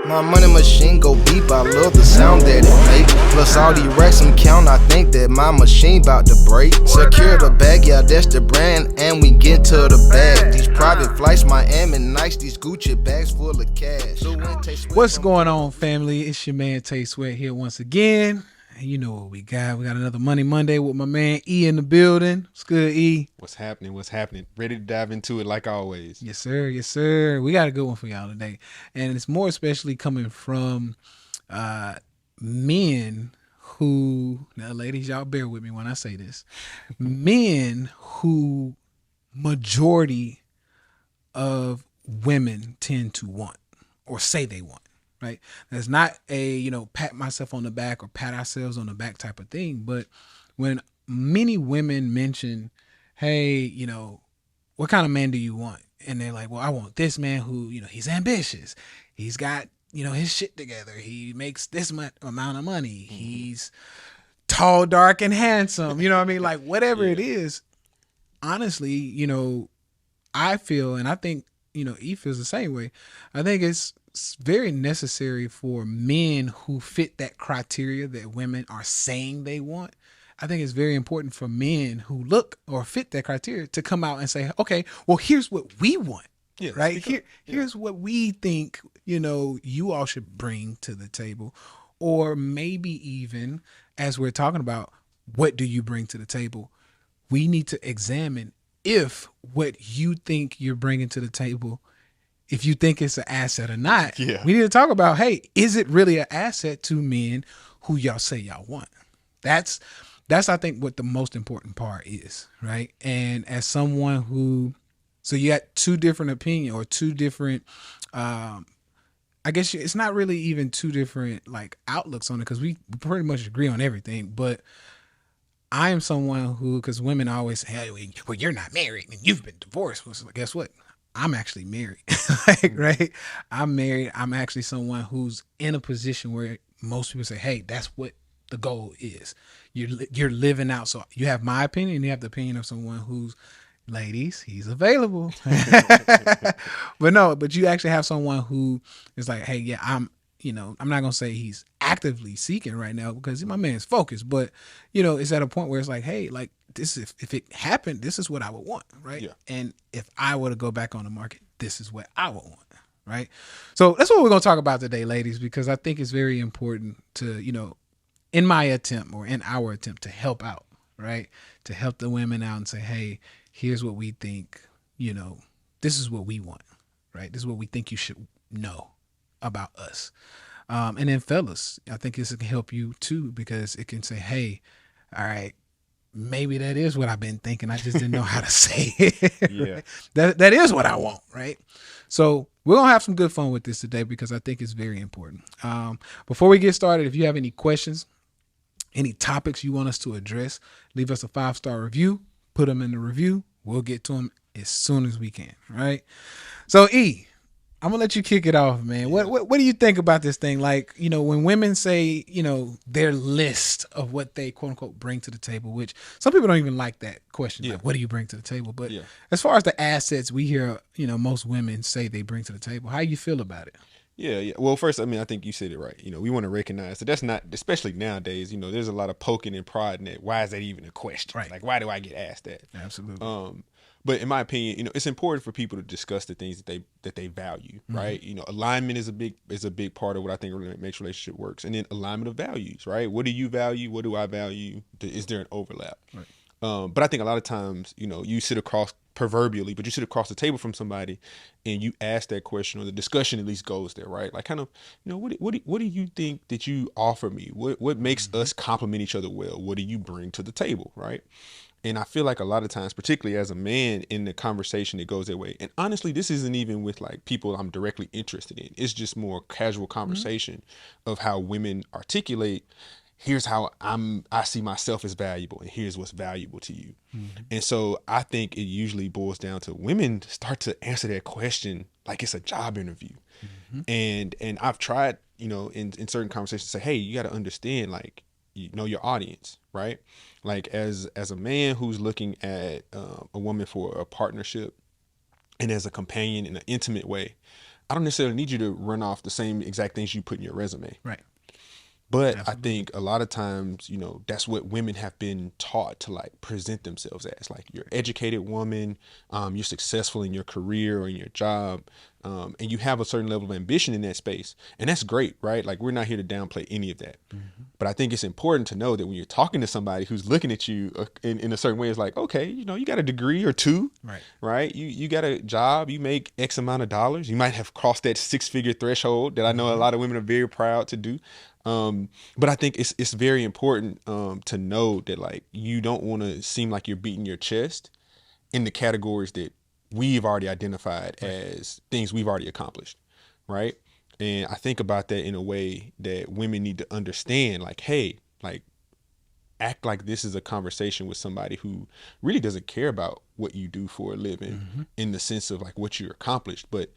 My money machine go beep, I love the sound that it make. Plus all these racks I'm count, I think that my machine bout to break. Secure the bag, yeah, that's the brand, and we get to the bag. These private flights, Miami nice, these Gucci bags full of cash. What's going on, family? It's your man Tay Sweat here once again. And you know what we got. We got another Money Monday with my man E in the building. What's good, E? What's happening? Ready to dive into it like always. Yes, sir. Yes, sir. We got a good one for y'all today. And it's more especially coming from men who, now ladies, y'all bear with me when I say this. Men who majority of women tend to want or say they want. Right. That's not a, pat myself on the back or pat ourselves on the back type of thing. But when many women mention, hey, what kind of man do you want? And they're like, well, I want this man who, he's ambitious. He's got, his shit together. He makes this amount of money. He's tall, dark, and handsome. You know what I mean? Like whatever it is. Honestly, I feel, and I think, E feels the same way. I think it's very necessary for men who fit that criteria that women are saying they want. I think it's very important for men who look or fit that criteria to come out and say, okay, well, here's what we want. Yeah, right? Here's what we think, you all should bring to the table. Or maybe even as we're talking about, what do you bring to the table? We need to examine if what you think you're bringing to the table, if you think it's an asset or not. Yeah. We need to talk about, hey, is it really an asset to men who y'all say y'all want? That's I think what the most important part is, right? And as someone who, so you got two different opinions or two different, I guess it's not really even two different like outlooks on it because we pretty much agree on everything. But I am someone who, because women always say, hey, well, you're not married and you've been divorced. Well, so guess what? I'm actually married, right? I'm married. I'm actually someone who's in a position where most people say, hey, that's what the goal is. You're living out. So you have my opinion. You have the opinion of someone who's, ladies, he's available. But you actually have someone who is like, hey, yeah, I'm not going to say he's actively seeking right now because my man's focused, but it's at a point where it's like, hey, like this, if it happened, this is what I would want. Right. Yeah. And if I were to go back on the market, this is what I would want. Right. So that's what we're going to talk about today, ladies, because I think it's very important to, in my attempt or in our attempt to help out, right. To help the women out and say, hey, here's what we think, this is what we want. Right. This is what we think you should know about us. And then fellas, I think this can help you too, because it can say, hey, all right, maybe that is what I've been thinking. I just didn't know how to say it. Yeah. Right? That is what I want. Right. So we're going to have some good fun with this today because I think it's very important. Before we get started, if you have any questions, any topics you want us to address, leave us a 5-star review, put them in the review. We'll get to them as soon as we can. Right. So E, I'm gonna let you kick it off, man. Yeah. What do you think about this thing? Like, when women say, their list of what they quote unquote bring to the table, which some people don't even like that question. Yeah. Like, what do you bring to the table? But as far as the assets we hear, most women say they bring to the table, how you feel about it? Yeah. Well, first, I think you said it right. We want to recognize that that's not, especially nowadays, there's a lot of poking and prodding at why is that even a question? Right. Like, why do I get asked that? Absolutely. But in my opinion, it's important for people to discuss the things that they value, right? Alignment is a big part of what I think really makes relationship works, and then alignment of values, right? What do you value? What do I value? Is there an overlap? Right. But I think a lot of times, you sit across proverbially, but you sit across the table from somebody, and you ask that question, or the discussion at least goes there, right? Like, kind of, what do you think that you offer me? What makes us complement each other well? What do you bring to the table, right? And I feel like a lot of times, particularly as a man in the conversation, it goes that way. And honestly, this isn't even with like people I'm directly interested in. It's just more casual conversation of how women articulate, here's how I see myself as valuable, and here's what's valuable to you. And so I think it usually boils down to women start to answer that question like it's a job interview. And I've tried, in certain conversations to say, hey, you got to understand, like, your audience, right? Like as a man who's looking at a woman for a partnership and as a companion in an intimate way, I don't necessarily need you to run off the same exact things you put in your resume. Right. But Absolutely. I think a lot of times, you know, that's what women have been taught to like present themselves as. Like, you're an educated woman, you're successful in your career or in your job, and you have a certain level of ambition in that space. And that's great, right? Like, we're not here to downplay any of that. But I think it's important to know that when you're talking to somebody who's looking at you in a certain way, it's like, okay, you know, you got a degree or two, right? You got a job, you make X amount of dollars. You might have crossed that 6-figure threshold that I know a lot of women are very proud to do. But I think it's very important to know that, like, you don't want to seem like you're beating your chest in the categories that we've already identified as things we've already accomplished, right? And I think about that in a way that women need to understand, like, hey, like, act like this is a conversation with somebody who really doesn't care about what you do for a living in the sense of like what you accomplished, but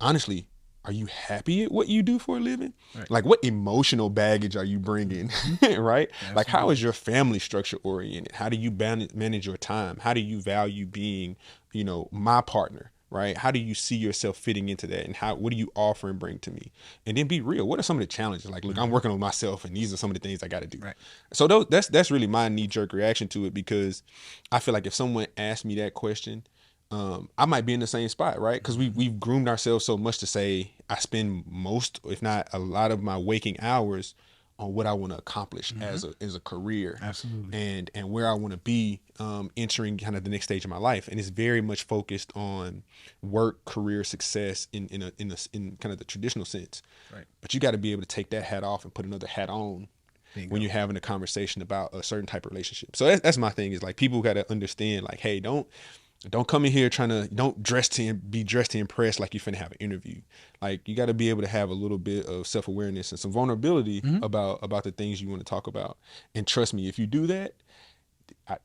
honestly, are you happy at what you do for a living? Right. Like, what emotional baggage are you bringing? Right? Absolutely. Like, how is your family structure oriented? How do you manage your time? How do you value being, you know, my partner? Right? How do you see yourself fitting into that? And what do you offer and bring to me? And then be real. What are some of the challenges? Like, look, I'm working on myself, and these are some of the things I got to do. Right. So that's really my knee-jerk reaction to it, because I feel like if someone asked me that question, I might be in the same spot, right? Because we've groomed ourselves so much to say I spend most, if not a lot, of my waking hours on what I want to accomplish as a career. Absolutely. And where I want to be entering kind of the next stage of my life. And it's very much focused on work, career success in kind of the traditional sense. Right. But you got to be able to take that hat off and put another hat on when you're having a conversation about a certain type of relationship. So that's my thing, is like, people got to understand, like, hey, don't come in here don't be dressed to impress like you're finna have an interview. Like, you got to be able to have a little bit of self-awareness and some vulnerability about the things you want to talk about. And trust me, if you do that,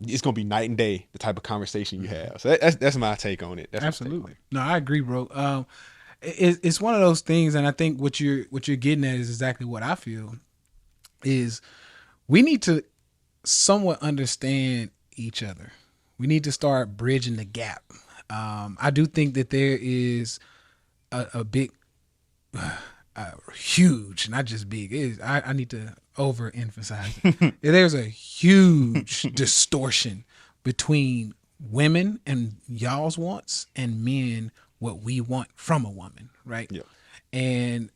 it's going to be night and day, the type of conversation you have. So that's my take on it. Absolutely. No, I agree, bro. It's one of those things, and I think what you're getting at is exactly what I feel, is we need to somewhat understand each other. We need to start bridging the gap. I do think that there is a big, huge, not just big. I need to overemphasize it. There's a huge distortion between women and y'all's wants and men what we want from a woman, right? Yeah. And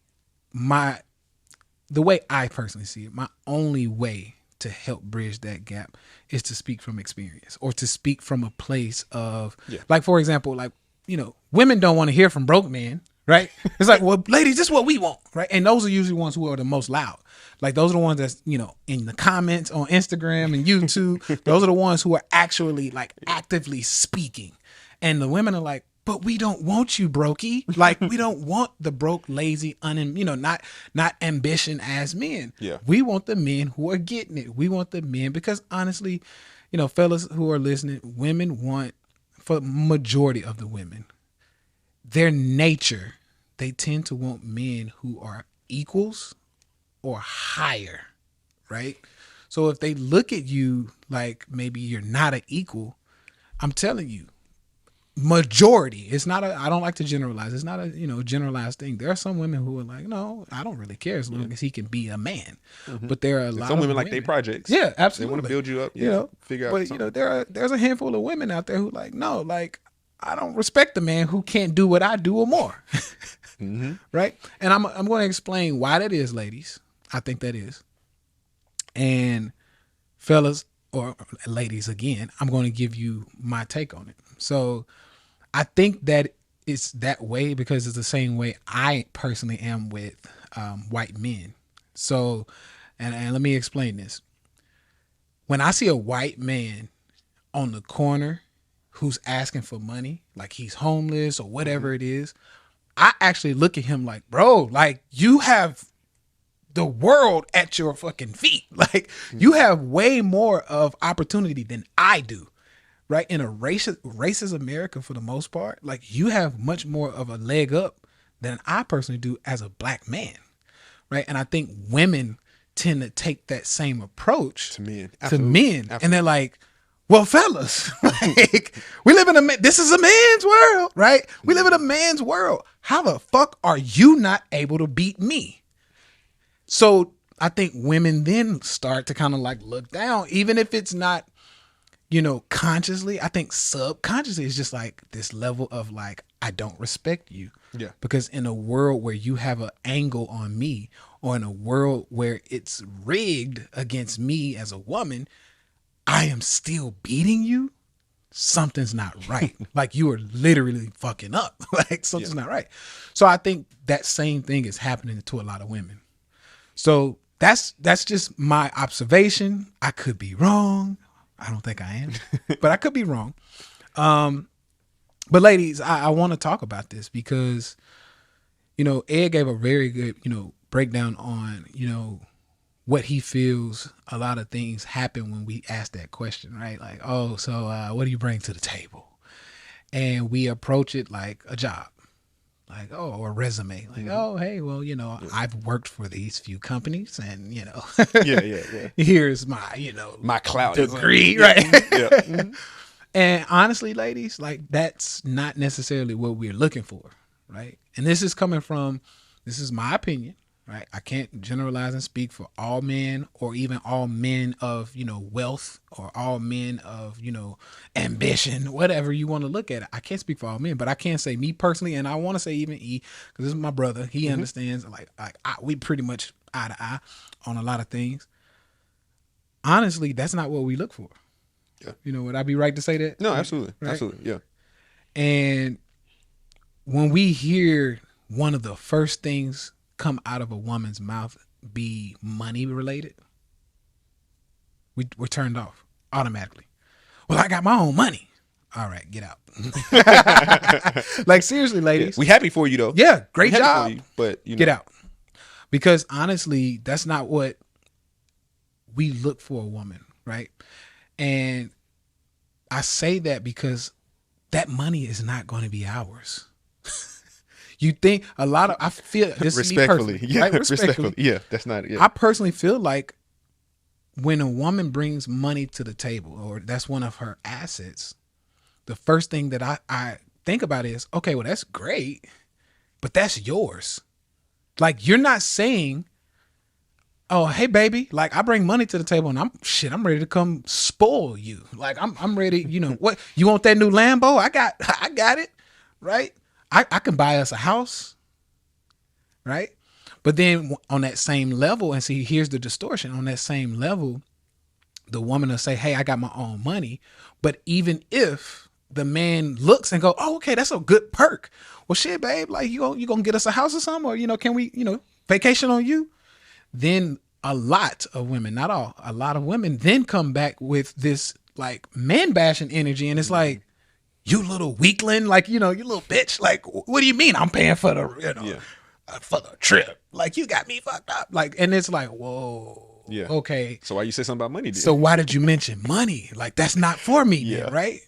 the way I personally see it, my only way to help bridge that gap is to speak from experience, or to speak from a place of, like, for example, like, you know, women don't want to hear from broke men, right? It's like, well, ladies, this is what we want, right? And those are usually the ones who are the most loud. Like, those are the ones that's, you know, in the comments on Instagram and YouTube. Those are the ones who are actually like actively speaking. And the women are like, but we don't want you, brokey. Like, we don't want the broke, lazy, not ambition as men. Yeah. We want the men who are getting it. We want the men, because honestly, you know, fellas who are listening, women want, for majority of the women, their nature, they tend to want men who are equals or higher, right? So if they look at you like maybe you're not an equal, I'm telling you, majority, it's not I don't like to generalize. It's not a, you know, generalized thing. There are some women who are like, no, I don't really care as long as he can be a man. But there are a lot Some of women like they projects. Yeah, absolutely. They want to build you up. You know, figure out but something. you know, there's a handful of women out there who like, no, like, I don't respect the man who can't do what I do or more. Right? And I'm going to explain why that is, ladies. I think that is. And fellas, or ladies again, I'm going to give you my take on it. So I think that it's that way because it's the same way I personally am with white men. So, and let me explain this. When I see a white man on the corner who's asking for money, like he's homeless or whatever it is, I actually look at him like, bro, like, you have the world at your fucking feet. Like, you have way more of opportunity than I do. Right? In a racist America, for the most part, like, you have much more of a leg up than I personally do as a black man. Right? And I think women tend to take that same approach To men. Absolutely. And they're like, Well, fellas, like, we live in this is a man's world, right? We live in a man's world. How the fuck are you not able to beat me? So I think women then start to kind of like look down, even if it's not, consciously. I think subconsciously it's just like this level of like, I don't respect you. Yeah. Because in a world where you have an angle on me, or in a world where it's rigged against me as a woman, I am still beating you. Something's not right. Like, you are literally fucking up. Like, something's not right. So I think that same thing is happening to a lot of women. So that's just my observation. I could be wrong. I don't think I am, but I could be wrong. But ladies, I want to talk about this because, Ed gave a very good, breakdown on, what he feels a lot of things happen when we ask that question, right? Like, oh, so what do you bring to the table? And we approach it like a job, like, oh, or a resume. Like, oh, hey, well, I've worked for these few companies and, yeah. here's my, My clout degree, right? Yeah. Mm-hmm. And honestly, ladies, like, that's not necessarily what we're looking for, right? And this is my opinion. Right. I can't generalize and speak for all men, or even all men of, wealth, or all men of, ambition, whatever you want to look at it. I can't speak for all men, but I can say me personally. And I want to say even E, because this is my brother. He understands we pretty much eye to eye on a lot of things. Honestly, that's not what we look for. Yeah. Would I be right to say that? No, absolutely. Right? Absolutely. Yeah. And when we hear one of the first things come out of a woman's mouth be money related, we're turned off automatically. Well, I got my own money. All right, get out. Like, seriously, ladies. Yeah. We happy for you though. Yeah, great job. You, but get out. Because honestly, that's not what we look for a woman, right? And I say that because that money is not going to be ours. You think I feel this respectfully, is me personally, right? Respectfully, yeah, that's not it. I personally feel like when a woman brings money to the table, or that's one of her assets, the first thing that I think about is, okay, well, that's great, but that's yours. Like, you're not saying, oh, hey, baby, like, I bring money to the table and I'm ready to come spoil you. Like, I'm ready. What, you want that new Lambo? I got it, right? I can buy us a house, right? But then on that same level, and see, here's the distortion. On that same level, the woman will say, hey, I got my own money. But even if the man looks and go, oh, okay, that's a good perk. Well, shit, babe, like, you gonna get us a house or something? Or, can we, vacation on you? Then a lot of women, not all, a lot of women then come back with this like man bashing energy. And it's like, you little weakling, like, you little bitch. Like, what do you mean I'm paying for the, for the trip? Like, you got me fucked up. Like, and it's like, whoa, okay. So why you say something about money? So why did you mention money? Like, that's not for me, then, right?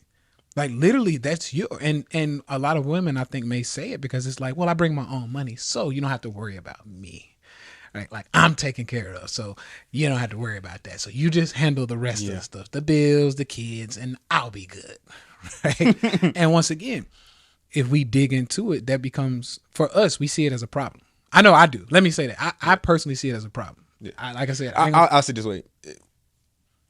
Like, literally, that's your, and a lot of women, I think, may say it because it's like, well, I bring my own money, so you don't have to worry about me. Right? Like, I'm taken care of, so you don't have to worry about that. So you just handle the rest of the stuff, the bills, the kids, and I'll be good. Right? And once again, if we dig into it, that becomes, for us, we see it as a problem. I know I do. Let me say that. I personally see it as a problem. Yeah. Like I said, I'll say it this way.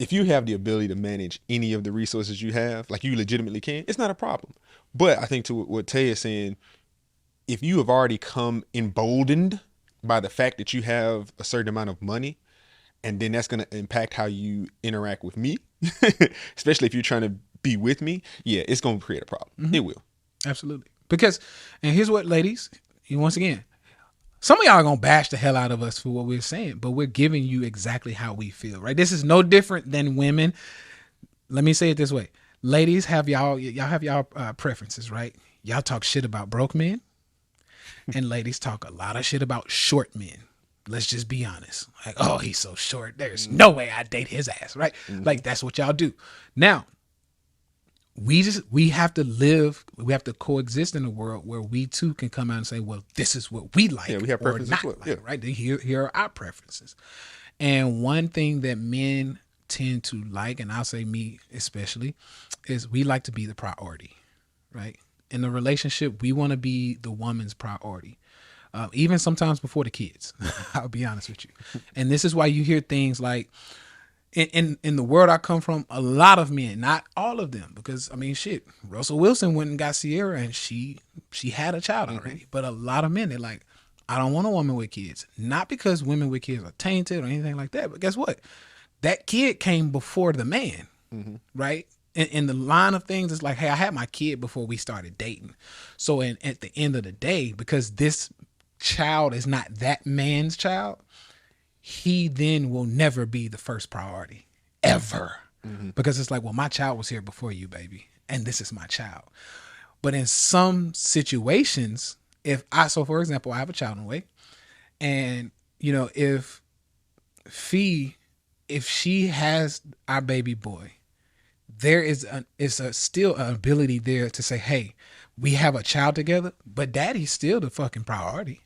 If you have the ability to manage any of the resources you have, like you legitimately can, it's not a problem. But I think to what Tay is saying, if you have already come emboldened by the fact that you have a certain amount of money, and then that's going to impact how you interact with me, especially if you're trying to be with me, it's going to create a problem. Mm-hmm. It will. Absolutely. Because, and here's what, ladies, once again, some of y'all are going to bash the hell out of us for what we're saying, but we're giving you exactly how we feel, right? This is no different than women. Let me say it this way. Ladies, y'all have y'all preferences, right? Y'all talk shit about broke men, and ladies talk a lot of shit about short men. Let's just be honest. Like, oh, he's so short. There's no way I'd date his ass, right? Mm-hmm. Like, that's what y'all do. Now, we have to coexist in a world where we too can come out and say, well, this is what we like, we have preferences or not like, right? Here are our preferences. And one thing that men tend to like, and I'll say me especially, is we like to be the priority, right? In the relationship, we want to be the woman's priority. Even sometimes before the kids, I'll be honest with you. And this is why you hear things like, in the world I come from, a lot of men, not all of them, because I mean, shit, Russell Wilson went and got Sierra, and she had a child already. But a lot of men, they're like, I don't want a woman with kids. Not because women with kids are tainted or anything like that, but guess what? That kid came before the man, right? In the line of things, it's like, hey, I had my kid before we started dating. So at the end of the day, because this child is not that man's child, he then will never be the first priority ever. Because it's like, well, my child was here before you, baby, and this is my child. But in some situations, so for example, I have a child on the way, and you know, if she has our baby boy, there is still an ability there to say, hey, we have a child together, but daddy's still the fucking priority.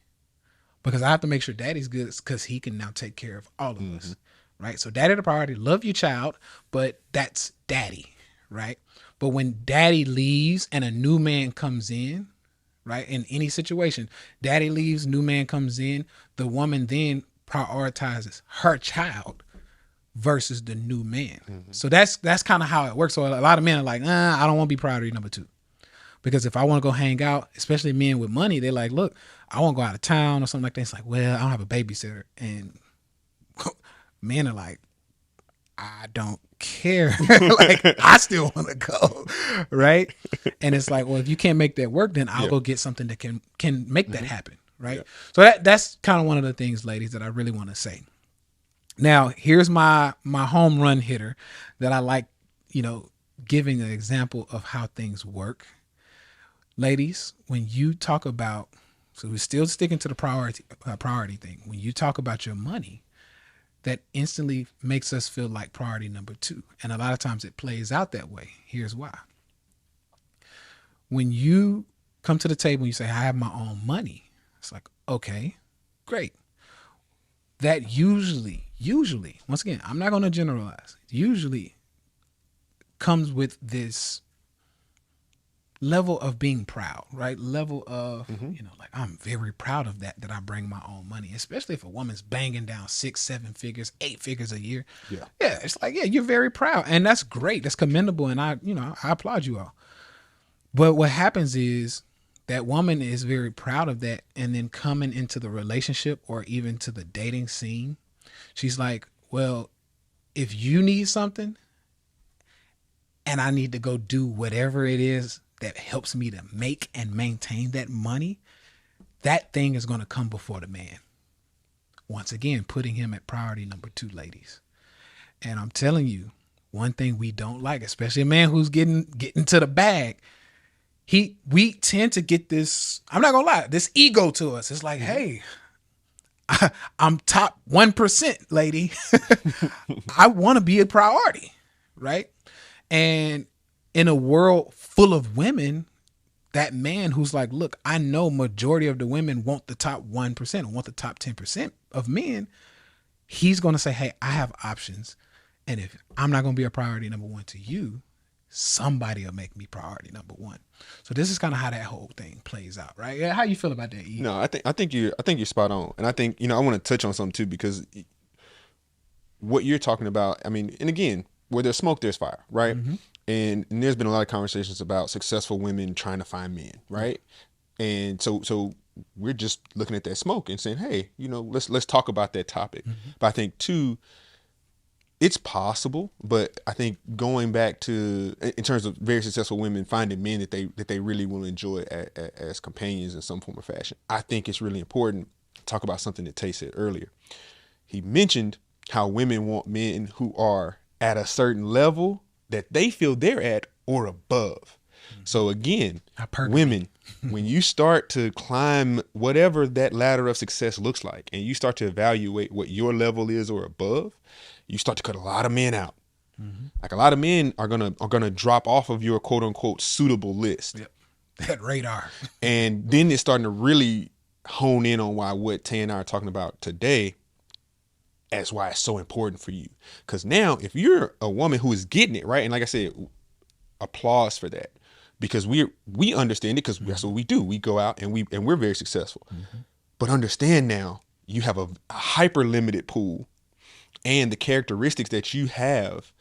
Because I have to make sure daddy's good, because he can now take care of all of us, right? So daddy the priority, love your child, but that's daddy, right? But when daddy leaves and a new man comes in, right, in any situation, daddy leaves, new man comes in, the woman then prioritizes her child versus the new man. So that's kind of how it works. So a lot of men are like, I don't want to be priority number 2. Because if I want to go hang out, especially men with money, they're like, look, I want to go out of town or something like that. It's like, well, I don't have a babysitter. And men are like, I don't care. Like, I still want to go, right? And it's like, well, if you can't make that work, then I'll go get something that can make that happen, right? So that's kind of one of the things, ladies, that I really want to say. Now, here's my home run hitter that I like, you know, giving an example of how things work. Ladies, when you talk about, so we're still sticking to the priority thing. When you talk about your money, that instantly makes us feel like priority number 2. And a lot of times it plays out that way. Here's why. When you come to the table and you say, I have my own money, it's like, okay, great. That usually, once again, I'm not going to generalize, usually comes with this level of being proud, right? Level of, you know, like, I'm very proud of that I bring my own money, especially if a woman's banging down 6, 7 figures, 8 figures a year. Yeah. It's like, yeah, you're very proud, and that's great. That's commendable. And I applaud you all. But what happens is that woman is very proud of that. And then coming into the relationship or even to the dating scene, she's like, well, if you need something and I need to go do whatever it is that helps me to make and maintain that money, that thing is going to come before the man. Once again, putting him at priority number 2, ladies. And I'm telling you, one thing we don't like, especially a man who's getting to the bag, we tend to get this, I'm not going to lie, this ego to us. It's like, hey, I'm top 1%, lady. I want to be a priority, right? And in a world full of women, that man who's like, look, I know majority of the women want the top 1% or want the top 10% of men, he's going to say, hey, I have options. And if I'm not going to be a priority number 1 to you, somebody will make me priority number 1. So this is kind of how that whole thing plays out, right? How you feel about that, E? No, I think you're spot on. And I think, I want to touch on something too, because what you're talking about, I mean, and again, where there's smoke, there's fire, right? And there's been a lot of conversations about successful women trying to find men, right? And so we're just looking at that smoke and saying, hey, let's talk about that topic. But I think too, it's possible, but I think going back to, in terms of very successful women finding men that they really will enjoy as companions in some form or fashion, I think it's really important to talk about something that Tay said earlier. He mentioned how women want men who are at a certain level that they feel they're at or above. So again, women, when you start to climb whatever that ladder of success looks like, and you start to evaluate what your level is or above, you start to cut a lot of men out. Like, a lot of men are gonna drop off of your quote unquote suitable list. Yep. That radar. And then it's starting to really hone in on what Tay and I are talking about today. That's why it's so important for you. Because now, if you're a woman who is getting it right, and like I said, applause for that, because we understand it, because that's what we do. We go out and we're very successful. But understand now, you have a hyper limited pool, and the characteristics that you have,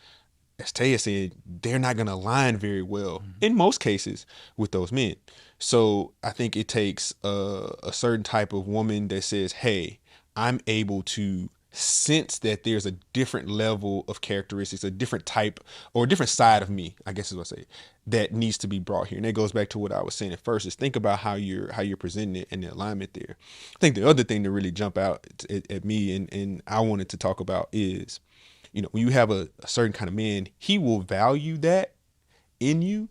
as Taya said, they're not going to align very well in most cases with those men. So I think it takes a certain type of woman that says, hey, I'm able to sense that there's a different level of characteristics, a different type or a different side of me, I guess is what I say, that needs to be brought here. And that goes back to what I was saying at first, is think about how you're presenting it and the alignment there. I think the other thing to really jump out at me and I wanted to talk about is, when you have a certain kind of man, he will value that in you.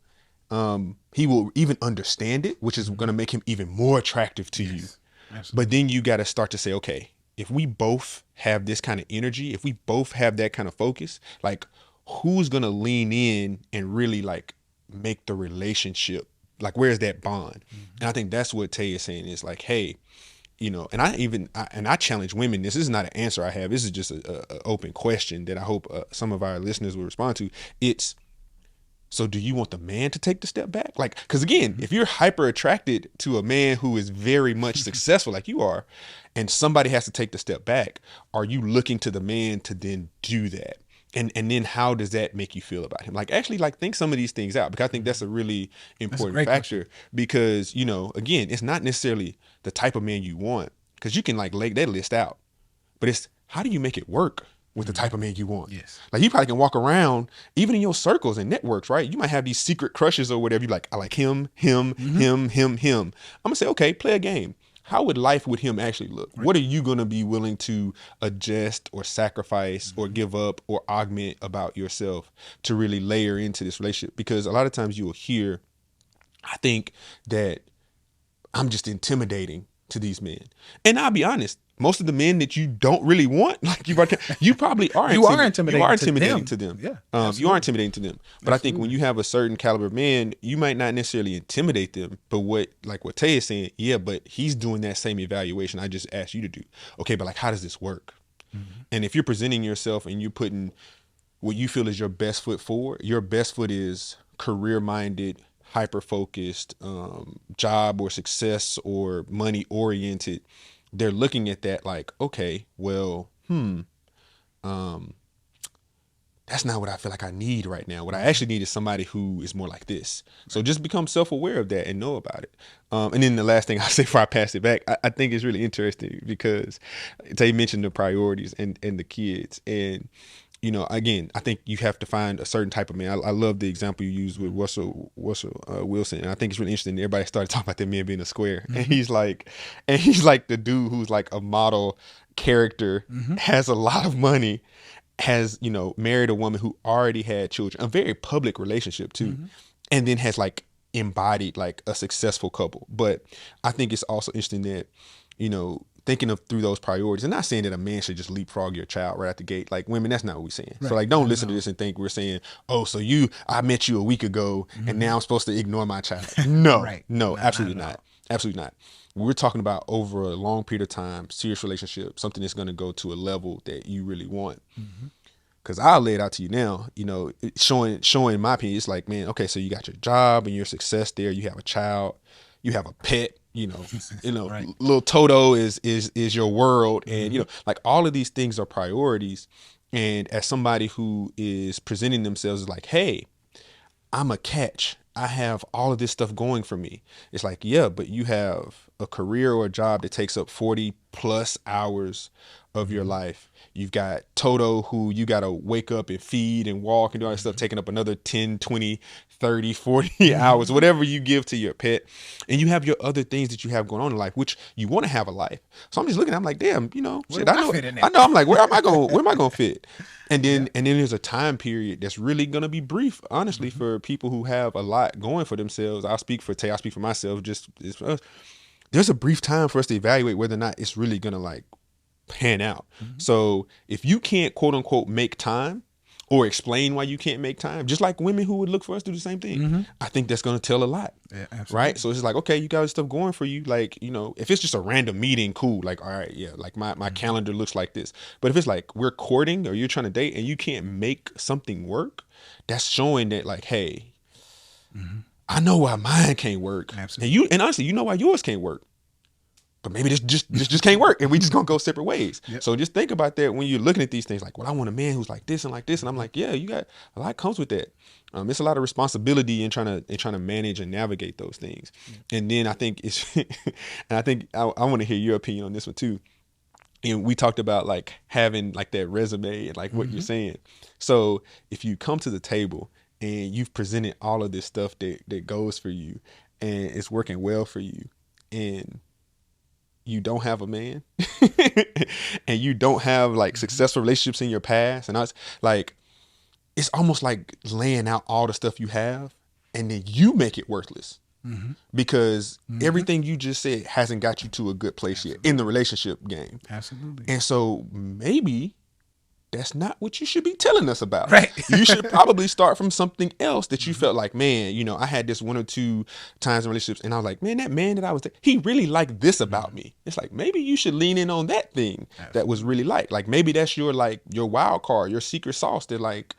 He will even understand it, which is going to make him even more attractive to you. Absolutely. But then you got to start to say, okay, if we both have this kind of energy, if we both have that kind of focus, like, who's going to lean in and really like make the relationship, like, where's that bond? And I think that's what Tay is saying, is like, hey, and I challenge women. This is not an answer I have. This is just a open question that I hope some of our listeners will respond to. It's, so do you want the man to take the step back? Like, because again, if you're hyper attracted to a man who is very much successful like you are, and somebody has to take the step back, are you looking to the man to then do that? And then how does that make you feel about him? Like, actually, like, think some of these things out, because I think that's a really important factor. Because, again, it's not necessarily the type of man you want, because you can like lay that list out, but it's how do you make it work with the type of man you want? Yes. Like, you probably can walk around, even in your circles and networks, right? You might have these secret crushes or whatever. You like, I like him. I'm gonna say, okay, play a game. How would life with him actually look? Right. What are you going to be willing to adjust or sacrifice or give up or augment about yourself to really layer into this relationship? Because a lot of times you will hear, I think that I'm just intimidating to these men. And I'll be honest, most of the men that you don't really want, like you probably are. You are intimidating to them. Yeah, you are intimidating to them. But I think when you have a certain caliber of man, you might not necessarily intimidate them. But what Tay is saying, yeah, but he's doing that same evaluation I just asked you to do. Okay, but like, how does this work? And if you're presenting yourself and you're putting what you feel is your best foot forward, your best foot is career-minded, hyper-focused, job or success or money-oriented, they're looking at that like, okay, well, that's not what I feel like I need right now. What I actually need is somebody who is more like this. So just become self-aware of that and know about it. And then the last thing I'll say before I pass it back, I think it's really interesting because Tay mentioned the priorities and the kids. And, again, I think you have to find a certain type of man. I love the example you used with Russell Wilson. And I think it's really interesting. Everybody started talking about that man being a square. And he's like the dude who's like a model character, has a lot of money, has, married a woman who already had children, a very public relationship too. And then has like embodied like a successful couple. But I think it's also interesting that, thinking of through those priorities, and not saying that a man should just leapfrog your child right out the gate. Like, women, that's not what we're saying. Right. So like, don't listen to this and think we're saying, oh, so I met you a week ago and now I'm supposed to ignore my child. No, no, absolutely not. Absolutely not. We're talking about over a long period of time, serious relationship, something that's going to go to a level that you really want. Because I'll lay it out to you now, showing my opinion. It's like, man, okay, so you got your job and your success there. You have a child, you have a pet, right. Little Toto is your world. And, like, all of these things are priorities. And as somebody who is presenting themselves as like, hey, I'm a catch, I have all of this stuff going for me. It's like, yeah, but you have a career or a job that takes up 40 plus hours of your life. You've got Toto, who you got to wake up and feed and walk and do all that stuff, taking up another 10, 20, 30, 40 hours, whatever you give to your pet. And you have your other things that you have going on in life, which you want to have a life. So I'm just looking, I'm like, damn, shit, I know. I'm like, where am I going to fit? And then there's a time period that's really going to be brief, honestly, for people who have a lot going for themselves. I'll speak for Tay, I'll speak for myself. There's a brief time for us to evaluate whether or not it's really going to like pan out. So if you can't quote unquote make time, or explain why you can't make time, just like women who would look for us do the same thing. I think that's going to tell a lot. Yeah, absolutely. Right. So it's like, okay, you got stuff going for you. Like, you know, if it's just a random meeting, cool. Like, all right, yeah, like my calendar looks like this. But if it's like we're courting or you're trying to date and you can't make something work, that's showing that like, hey, I know why mine can't work. Absolutely. And honestly, you know why yours can't work. But maybe this just can't work, and we just gonna go separate ways. Yep. So just think about that when you're looking at these things. Like, well, I want a man who's like this and like this, and I'm like, yeah, you got a lot comes with that. It's a lot of responsibility in trying to manage and navigate those things. And then I think it's, and I think I want to hear your opinion on this one too. And we talked about like having like that resume and like what you're saying. So if you come to the table and you've presented all of this stuff that goes for you, and it's working well for you, and you don't have a man and you don't have like successful relationships in your past, and I was like, it's almost like laying out all the stuff you have and then you make it worthless because everything you just said hasn't got you to a good place yet in the relationship game. Absolutely. And so maybe that's not what you should be telling us about. Right. You should probably start from something else that you felt like, man, you know, I had this one or two times in relationships and I was like, man, that man that I was, he really liked this about me. It's like, maybe you should lean in on that thing that was really like maybe that's your wild card, your secret sauce that like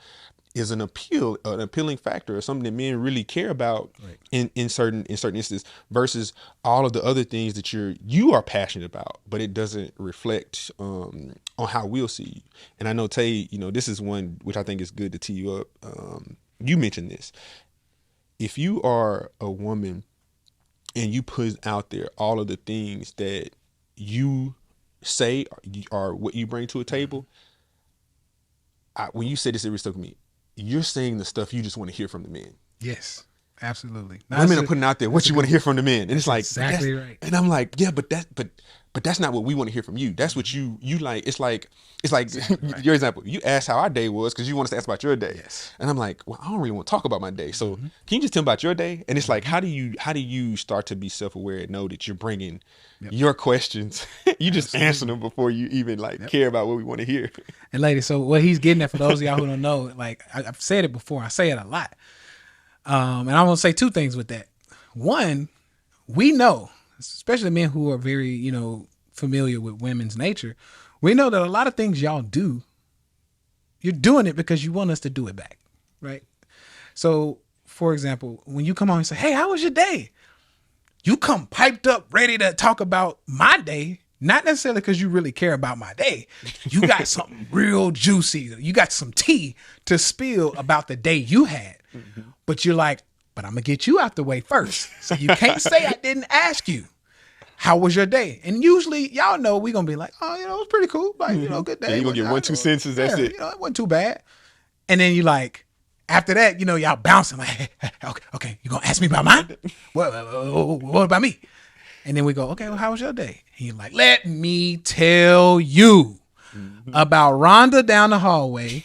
is an appealing factor or something that men really care about in certain instances versus all of the other things that you are passionate about, but it doesn't reflect on how we'll see you. And I know, Tay, you know, this is one which I think is good to tee you up. You mentioned this. If you are a woman and you put out there all of the things that you say are what you bring to a table, when you say this, it really stuck with me. You're saying the stuff you just want to hear from the men. Yes, absolutely. Women are putting out there what you want to hear from the men, and it's like exactly right. And I'm like, yeah, but that's not what we want to hear from you. That's what you like. It's like exactly right. Your example. You asked how our day was because you want us to ask about your day. Yes. And I'm like, well, I don't really want to talk about my day. So can you just tell me about your day? And it's like, how do you start to be self-aware and know that you're bringing your questions? You just answer them before you even care about what we want to hear. And ladies, so what he's getting at, for those of y'all who don't know, like I've said it before, I say it a lot. And I want to say two things with that. One, we know, especially men who are very, you know, familiar with women's nature, we know that a lot of things y'all do, you're doing it because you want us to do it back, right? So, for example, when you come on and say, hey, how was your day? You come piped up, ready to talk about my day, not necessarily because you really care about my day. You got something real juicy. You got some tea to spill about the day you had. But you're like, but I'm going to get you out the way first. So you can't say I didn't ask you. How was your day? And usually, y'all know we're going to be like, oh, you know, it was pretty cool. Like, you know, good day. Yeah, you're going to get 1-2 sentences. That's it. You know, it wasn't too bad. And then you like, after that, you know, y'all bouncing like, hey, okay, you going to ask me about mine? What about me? And then we go, okay, well, how was your day? And you're like, let me tell you about Rhonda down the hallway.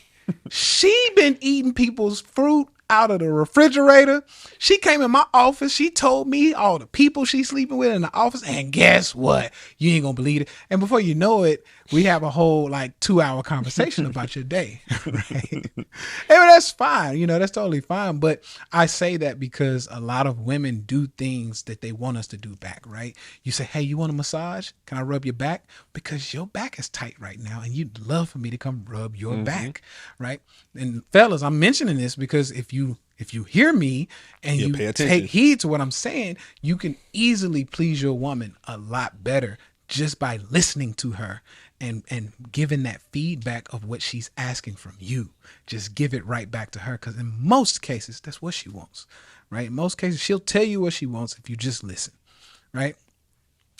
She been eating people's fruit out of the refrigerator. She came in my office. She told me all the people she's sleeping with in the office. And guess what? You ain't gonna believe it. And before you know it, we have a whole 2-hour conversation about your day. Right? And that's fine. You know, that's totally fine. But I say that because a lot of women do things that they want us to do back, right? You say, hey, you want a massage? Can I rub your back? Because your back is tight right now. And you'd love for me to come rub your back, right? And fellas, I'm mentioning this because if you hear me and you take heed to what I'm saying, you can easily please your woman a lot better just by listening to her and giving that feedback of what she's asking from you. Just give it right back to her, because in most cases, that's what she wants, right? In most cases, she'll tell you what she wants if you just listen, right?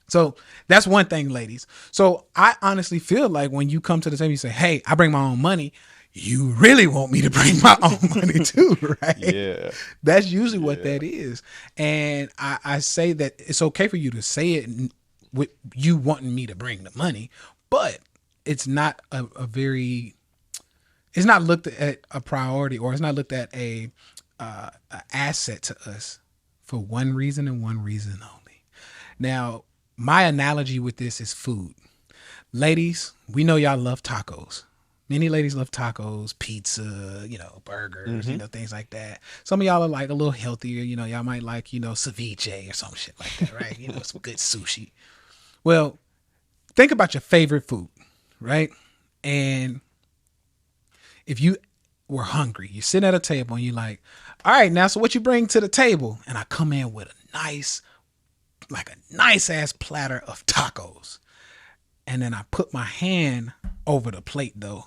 So that's one thing, ladies. So I honestly feel like when you come to the table, you say, hey, I bring my own money. You really want me to bring my own money too, right? Yeah. That's usually what that is. And I say that it's okay for you to say it with you wanting me to bring the money, but it's not it's not looked at a priority, or it's not looked at a asset to us for one reason and one reason only. Now, my analogy with this is food. Ladies, we know y'all love tacos. Many ladies love tacos, pizza, burgers, things like that. Some of y'all are like a little healthier, y'all might like, ceviche or some shit like that, right? Some good sushi. Well, think about your favorite food, right? And if you were hungry, you sit at a table and you're like, all right, now, so what you bring to the table? And I come in with a nice ass platter of tacos. And then I put my hand over the plate though,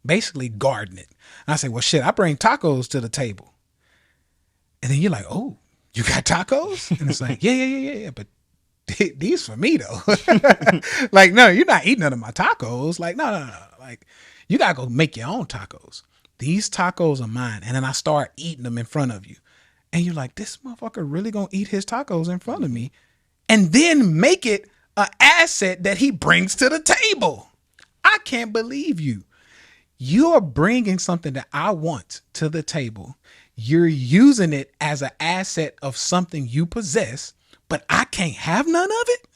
basically guarding it. And I say, well, shit, I bring tacos to the table. And then you're like, oh, you got tacos? And it's like, yeah. But these for me though. Like, no, you're not eating none of my tacos. Like, no. Like, you gotta go make your own tacos. These tacos are mine. And then I start eating them in front of you. And you're like, this motherfucker really gonna eat his tacos in front of me and then make it an asset that he brings to the table. I can't believe you. You're bringing something that I want to the table. You're using it as an asset of something you possess, but I can't have none of it.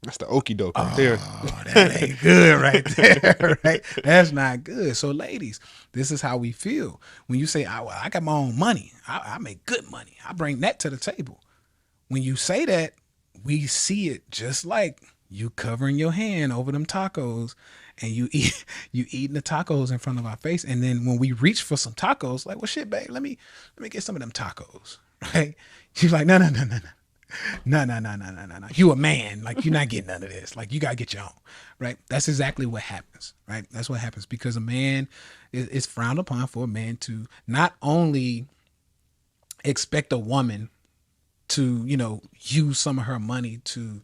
That's the okie doke right there. Oh, that ain't good right there, right? That's not good. So, ladies, this is how we feel. When you say, I got my own money, I make good money, I bring that to the table. When you say that, we see it just like you covering your hand over them tacos and you eating the tacos in front of our face. And then when we reach for some tacos, like, well, shit, babe, let me get some of them tacos, right? You're like, no. You a man. Like, you're not getting none of this. Like, you got to get your own, right? That's exactly what happens, right? That's what happens because a man is frowned upon for a man to not only expect a woman to, use some of her money to,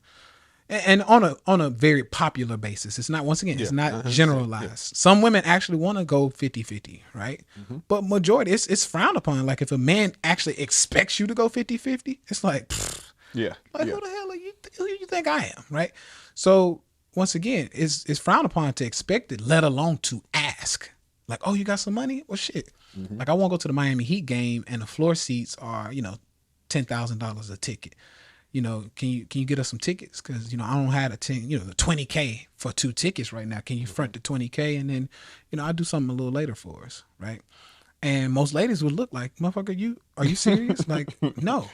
and on a very popular basis. It's not, once again, it's not generalized. Yeah. Some women actually want to go 50-50, right? Mm-hmm. But majority, it's frowned upon. Like, if a man actually expects you to go 50-50, it's like, pfft, who the hell are you? Who you think I am, right? So once again, it's frowned upon to expect it, let alone to ask. Like, oh, you got some money? Well, shit. Mm-hmm. Like, I won't go to the Miami Heat game and the floor seats are, $10,000 a ticket. Can you get us some tickets? Because, I don't have the $20K for 2 tickets right now. Can you front the $20K and then, I'll do something a little later for us, right? And most ladies would look like, motherfucker, are you serious? Like, no.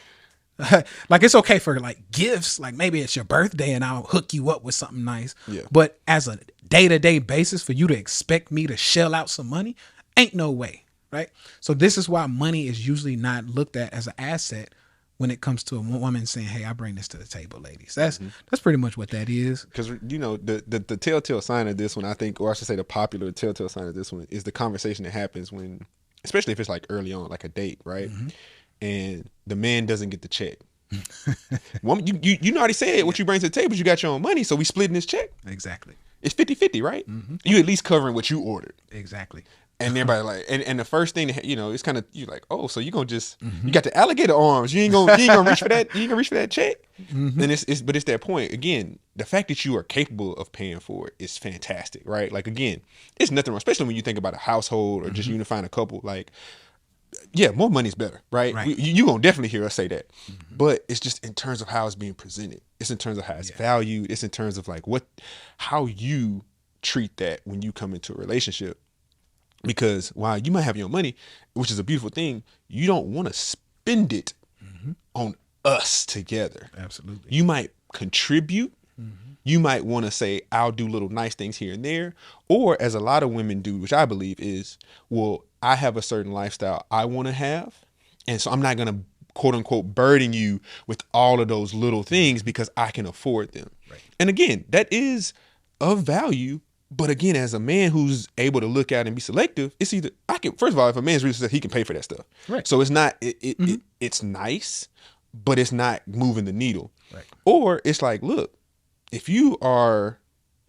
Like, it's okay for like gifts, like maybe it's your birthday and I'll hook you up with something nice. Yeah. But as a day-to-day basis for you to expect me to shell out some money, ain't no way, right? So this is why money is usually not looked at as an asset when it comes to a woman saying, hey, I bring this to the table, ladies. That's pretty much what that is. Because, the telltale sign of this one, I think, or I should say the popular telltale sign of this one is the conversation that happens when, especially if it's like early on, like a date, right? Mm-hmm. And the man doesn't get the check. Woman, you already said what you bring to the table is you got your own money, so we splitting this check. Exactly. It's 50-50, right? Mm-hmm. You at least covering what you ordered. Exactly. And everybody like, and the first thing, it's kind of, you're like, oh, so you gonna just, you got the alligator arms. You ain't gonna reach for that. You ain't gonna reach for that check. Mm-hmm. And but it's that point again. The fact that you are capable of paying for it is fantastic, right? Like, again, it's nothing wrong, especially when you think about a household or just unifying a couple. Like, yeah, more money's better, right? You gonna definitely hear us say that. Mm-hmm. But it's just in terms of how it's being presented. It's in terms of how it's valued. It's in terms of like how you treat that when you come into a relationship. Because while you might have your money, which is a beautiful thing, you don't want to spend it on us together. Absolutely. You might contribute. Mm-hmm. You might want to say, I'll do little nice things here and there. Or as a lot of women do, which I believe is, well, I have a certain lifestyle I want to have. And so I'm not going to, quote unquote, burden you with all of those little things because I can afford them. Right. And again, that is of value. But again, as a man who's able to look at and be selective, it's either first of all, if a man's really selective, he can pay for that stuff. Right. So it's not it's nice, but it's not moving the needle. Right. Or it's like, look, if you are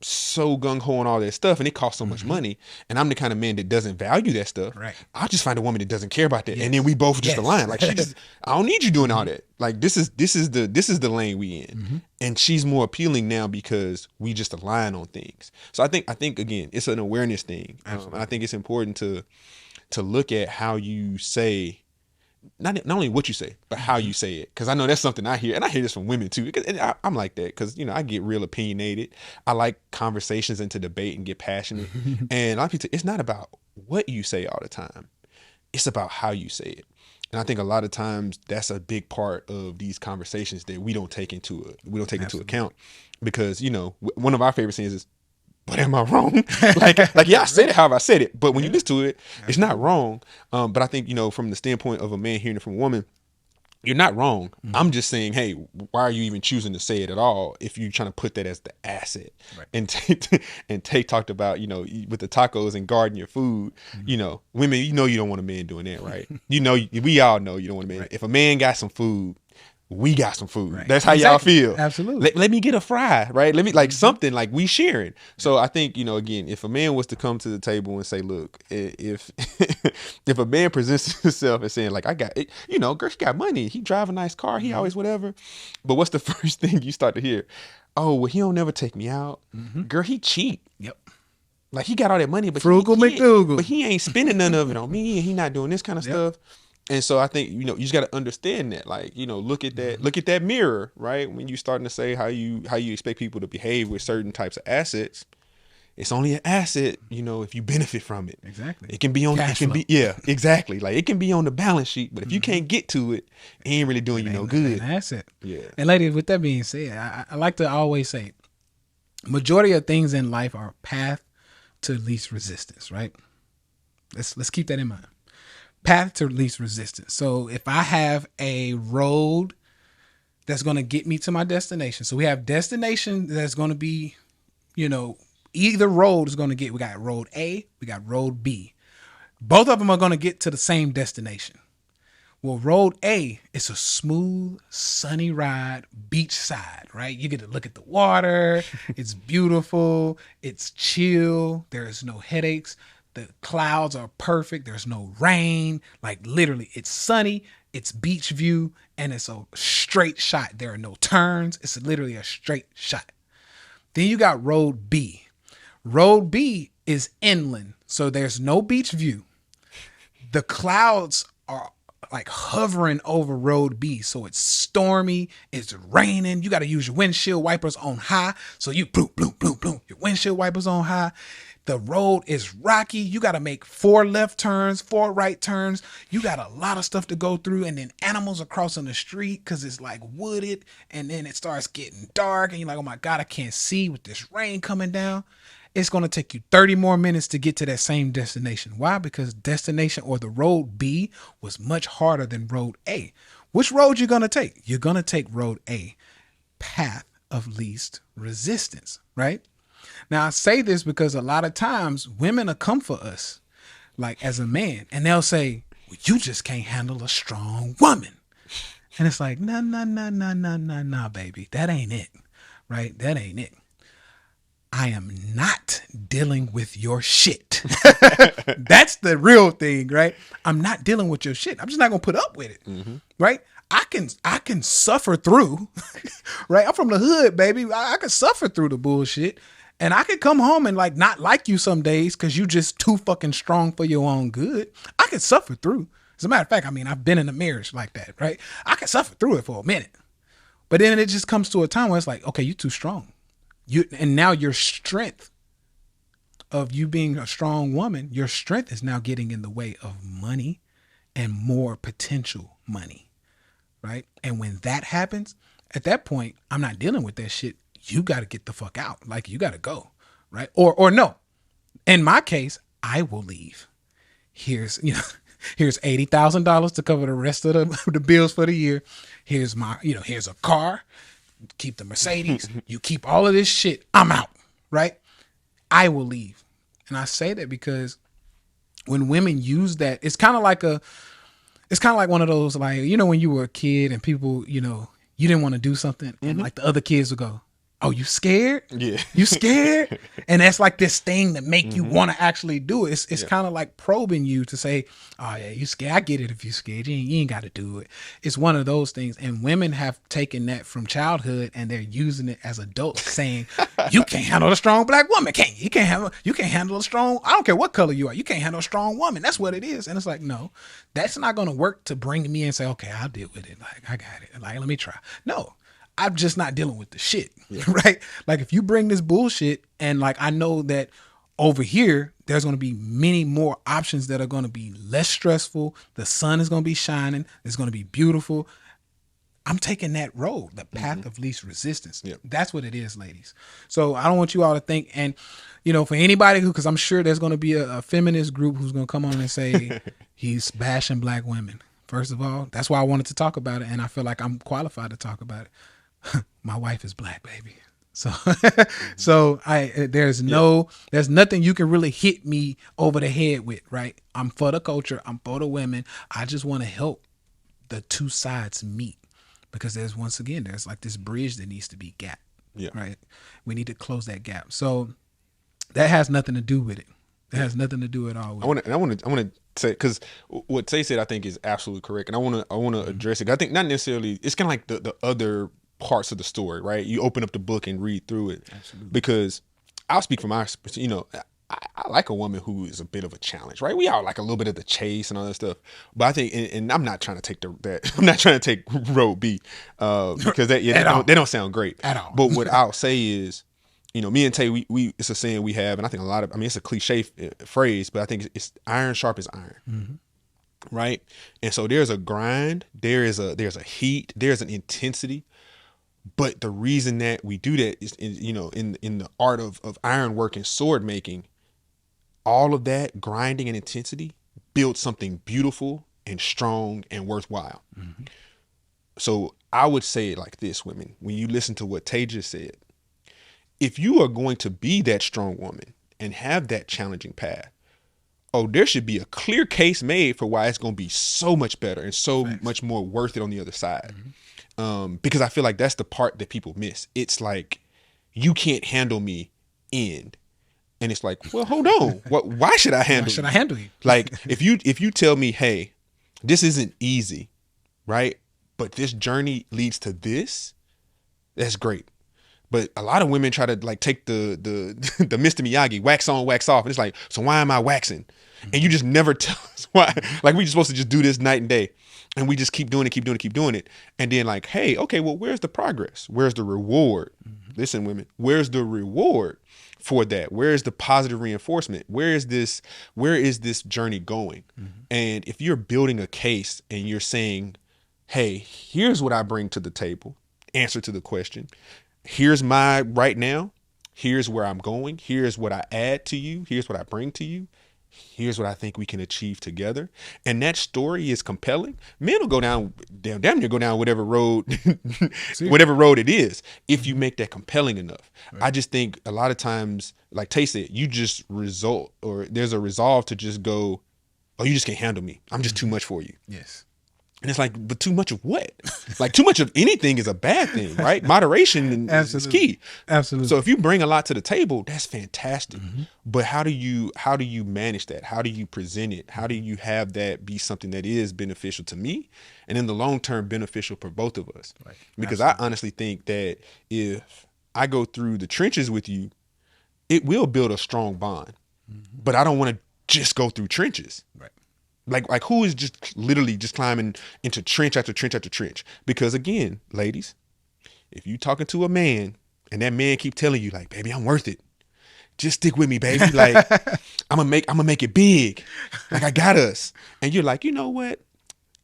so gung-ho on all that stuff and it costs so much money, and I'm the kind of man that doesn't value that stuff, right, I'll just find a woman that doesn't care about that. Yes. And then we both just align. Like, I don't need you doing all that. Like, this is the lane we in. Mm-hmm. And she's more appealing now because we just align on things. So I think again, it's an awareness thing. I think it's important to look at how you say not only what you say, but how you say it. Because I know that's something I hear, and I hear this from women too. And I'm like that because I get real opinionated. I like conversations and to debate and get passionate. And a lot of people, it's not about what you say all the time; it's about how you say it. And I think a lot of times that's a big part of these conversations that we don't take into account, because one of our favorite sayings is, "But am I wrong?" like yeah, I said it however I said it, but when you listen to it, it's not wrong. But I think from the standpoint of a man hearing it from a woman, you're not wrong. I'm just saying, hey, why are you even choosing to say it at all if you're trying to put that as the asset? Right. And Tate talked about with the tacos and guarding your food. Women, you don't want a man doing that, right? We all know you don't want a man. Right. If a man got some food, we got some food. Right. That's how y'all feel. Absolutely. Let me get a fry, right? Let me something like we sharing. So I think, again, if a man was to come to the table and say, look, if if a man presents himself as saying like, I got it, girl, she got money. He drive a nice car. He always whatever. But what's the first thing you start to hear? Oh, well, he don't never take me out. Girl, he cheap. Yep. Like he got all that money, but Frugal McDougal. But he ain't spending none of it on me, and he not doing this kind of stuff. And so I think, you just got to understand that, like, look at that mirror, right? When you starting to say how you expect people to behave with certain types of assets, it's only an asset, if you benefit from it. Exactly. It can be on, Cash flow. Exactly. Like it can be on the balance sheet, but if you can't get to it, it ain't really doing you no good. An asset. Yeah. And ladies, with that being said, I like to always say, majority of things in life are path to least resistance, right? Let's keep that in mind. Path to least resistance. So if I have a road that's going to get me to my destination, so we have destination that's going to be, either road is going to we got road A, we got road B. Both of them are going to get to the same destination. Well, road A is a smooth, sunny ride, beachside, right? You get to look at the water. It's beautiful. It's chill. There's no headaches. The clouds are perfect. There's no rain. Like literally, it's sunny. It's beach view, and it's a straight shot. There are no turns. It's literally a straight shot. Then you got road B. Road B is inland, so there's no beach view. The clouds are like hovering over road B, so it's stormy, it's raining. You got to use your windshield wipers on high, so you bloom, bloom, bloom, bloom. Your windshield wipers on high. The road is rocky. You got to make 4 left turns, 4 right turns. You got a lot of stuff to go through. And then animals are crossing the street because it's like wooded. And then it starts getting dark. And you're like, oh my God, I can't see with this rain coming down. It's going to take you 30 more minutes to get to that same destination. Why? Because destination or the road B was much harder than road A. Which road you going to take? You're going to take road A, path of least resistance, right? Now, I say this because a lot of times women will come for us, like as a man, and they'll say, well, you just can't handle a strong woman. And it's like, nah, baby. That ain't it, right? That ain't it. I am not dealing with your shit. That's the real thing, right? I'm not dealing with your shit. I'm just not going to put up with it, right? I can suffer through, right? I'm from the hood, baby. I can suffer through the bullshit. And I could come home and like not like you some days because you just too fucking strong for your own good. I could suffer through. As a matter of fact, I mean, I've been in a marriage like that, right? I could suffer through it for a minute. But then it just comes to a time where it's like, okay, you're too strong. And now your strength of you being a strong woman, your strength is now getting in the way of money and more potential money, right? And when that happens, at that point, I'm not dealing with that shit. You got to get the fuck out. Like, you got to go, right? Or no. In my case, I will leave. Here's $80,000 to cover the rest of the bills for the year. Here's here's a car. Keep the Mercedes. You keep all of this shit. I'm out, right? I will leave. And I say that because when women use that, it's kind of like one of those, like, when you were a kid and people, you didn't want to do something and like the other kids would go, oh, you scared? Yeah. You scared? And that's like this thing that make you want to actually do it. It's Yeah. kind of like probing you to say, oh yeah, you scared. I get it if you scared. You ain't got to do it. It's one of those things. And women have taken that from childhood and they're using it as adults, saying, you can't handle a strong black woman, can you? You can't handle a strong, I don't care what color you are. You can't handle a strong woman. That's what it is. And it's like, no, that's not going to work to bring me and say, okay, I'll deal with it. Like, I got it. Like, let me try. No. I'm just not dealing with the shit, right? Like if you bring this bullshit and like, I know that over here, there's going to be many more options that are going to be less stressful. The sun is going to be shining. It's going to be beautiful. I'm taking that road, the path of least resistance. Yep. That's what it is, ladies. So I don't want you all to think, and for anybody who, because I'm sure there's going to be a feminist group who's going to come on and say he's bashing black women. First of all, that's why I wanted to talk about it. And I feel like I'm qualified to talk about it. My wife is black, baby. So, there's nothing you can really hit me over the head with, right? I'm for the culture. I'm for the women. I just want to help the two sides meet because there's like this bridge that needs to be gapped, right? We need to close that gap. So that has nothing to do with it. It has nothing to do at all with it. I want to say, because what Tay said, I think is absolutely correct. And I want to address it. I think not necessarily, it's kind of like the other parts of the story, right? You open up the book and read through it. Absolutely. Because I'll speak from my, I like a woman who is a bit of a challenge, right? We all like a little bit of the chase and all that stuff. But I think, and I'm not trying to take I'm not trying to take road B, because they don't sound great at all. But what I'll say is, me and Tay, we it's a saying we have, and I think it's a cliche phrase, but I think it's iron sharp as iron, right? And so there's a grind, there's a heat, there's an intensity. But the reason that we do that is, in the art of ironwork and sword making, all of that grinding and intensity builds something beautiful and strong and worthwhile. Mm-hmm. So I would say it like this, women, when you listen to what Tay just said, if you are going to be that strong woman and have that challenging path, there should be a clear case made for why it's going to be so much better and so much more worth it on the other side. Mm-hmm. Because I feel like that's the part that people miss. It's like, you can't handle me, end. And it's like, well, hold on. Why should I handle you? Why should I handle you? Like, if you tell me, hey, this isn't easy, right? But this journey leads to this, that's great. But a lot of women try to like take the Mr. Miyagi, wax on, wax off. And it's like, so why am I waxing? And you just never tell us why. Like, we just supposed to just do this night and day. And we just keep doing it. And then like, hey, okay, well, where's the progress? Where's the reward? Mm-hmm. Listen, women, where's the reward for that? Where is the positive reinforcement? Where is this journey going? Mm-hmm. And if you're building a case and you're saying, hey, here's what I bring to the table, answer to the question, here's my right now, here's where I'm going, here's what I add to you, here's what I bring to you, here's what I think we can achieve together. And that story is compelling. Men will go down, damn near go down whatever road it is, if you make that compelling enough. Right. I just think a lot of times, like Tay said, you just there's a resolve to just go, oh, you just can't handle me. I'm just too much for you. Yes. And it's like, but too much of what? Like, too much of anything is a bad thing, right? Moderation is key. Absolutely. So if you bring a lot to the table, that's fantastic. Mm-hmm. But how do you manage that? How do you present it? How do you have that be something that is beneficial to me and in the long term beneficial for both of us? Right. Because I honestly think that if I go through the trenches with you, it will build a strong bond. Mm-hmm. But I don't want to just go through trenches. Right. Like who is just literally just climbing into trench after trench after trench? Because again, ladies, if you talking to a man and that man keep telling you like, baby, I'm worth it. Just stick with me, baby. Like I'm gonna make it big. Like I got us. And you're like, you know what?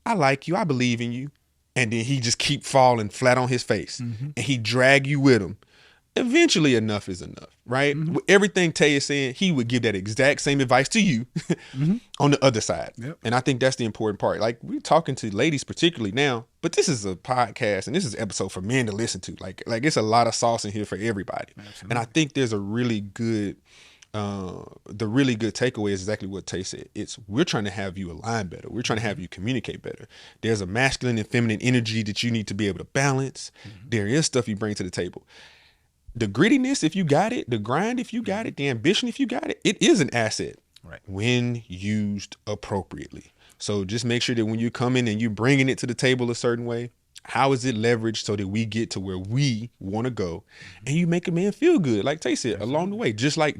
I like you. I believe in you. And then he just keep falling flat on his face, mm-hmm. and he drag you with him. Eventually enough is enough, right? Mm-hmm. Everything Tay is saying, he would give that exact same advice to you mm-hmm. on the other side. Yep. And I think that's the important part. Like, we're talking to ladies particularly now, but this is a podcast and this is an episode for men to listen to. Like it's a lot of sauce in here for everybody. Absolutely. And I think there's a really good, the really good takeaway is exactly what Tay said. We're trying to have you align better. We're trying to have you communicate better. There's a masculine and feminine energy that you need to be able to balance. Mm-hmm. There is stuff you bring to the table. the grittiness, if you got it, the grind, if you got it, the ambition, if you got it, it is an asset Right. when used appropriately. So just make sure that when you come in and you're bringing it to the table a certain way, how is it leveraged so that we get to where we want to go, and you make a man feel good, like Tay said, along the way, just like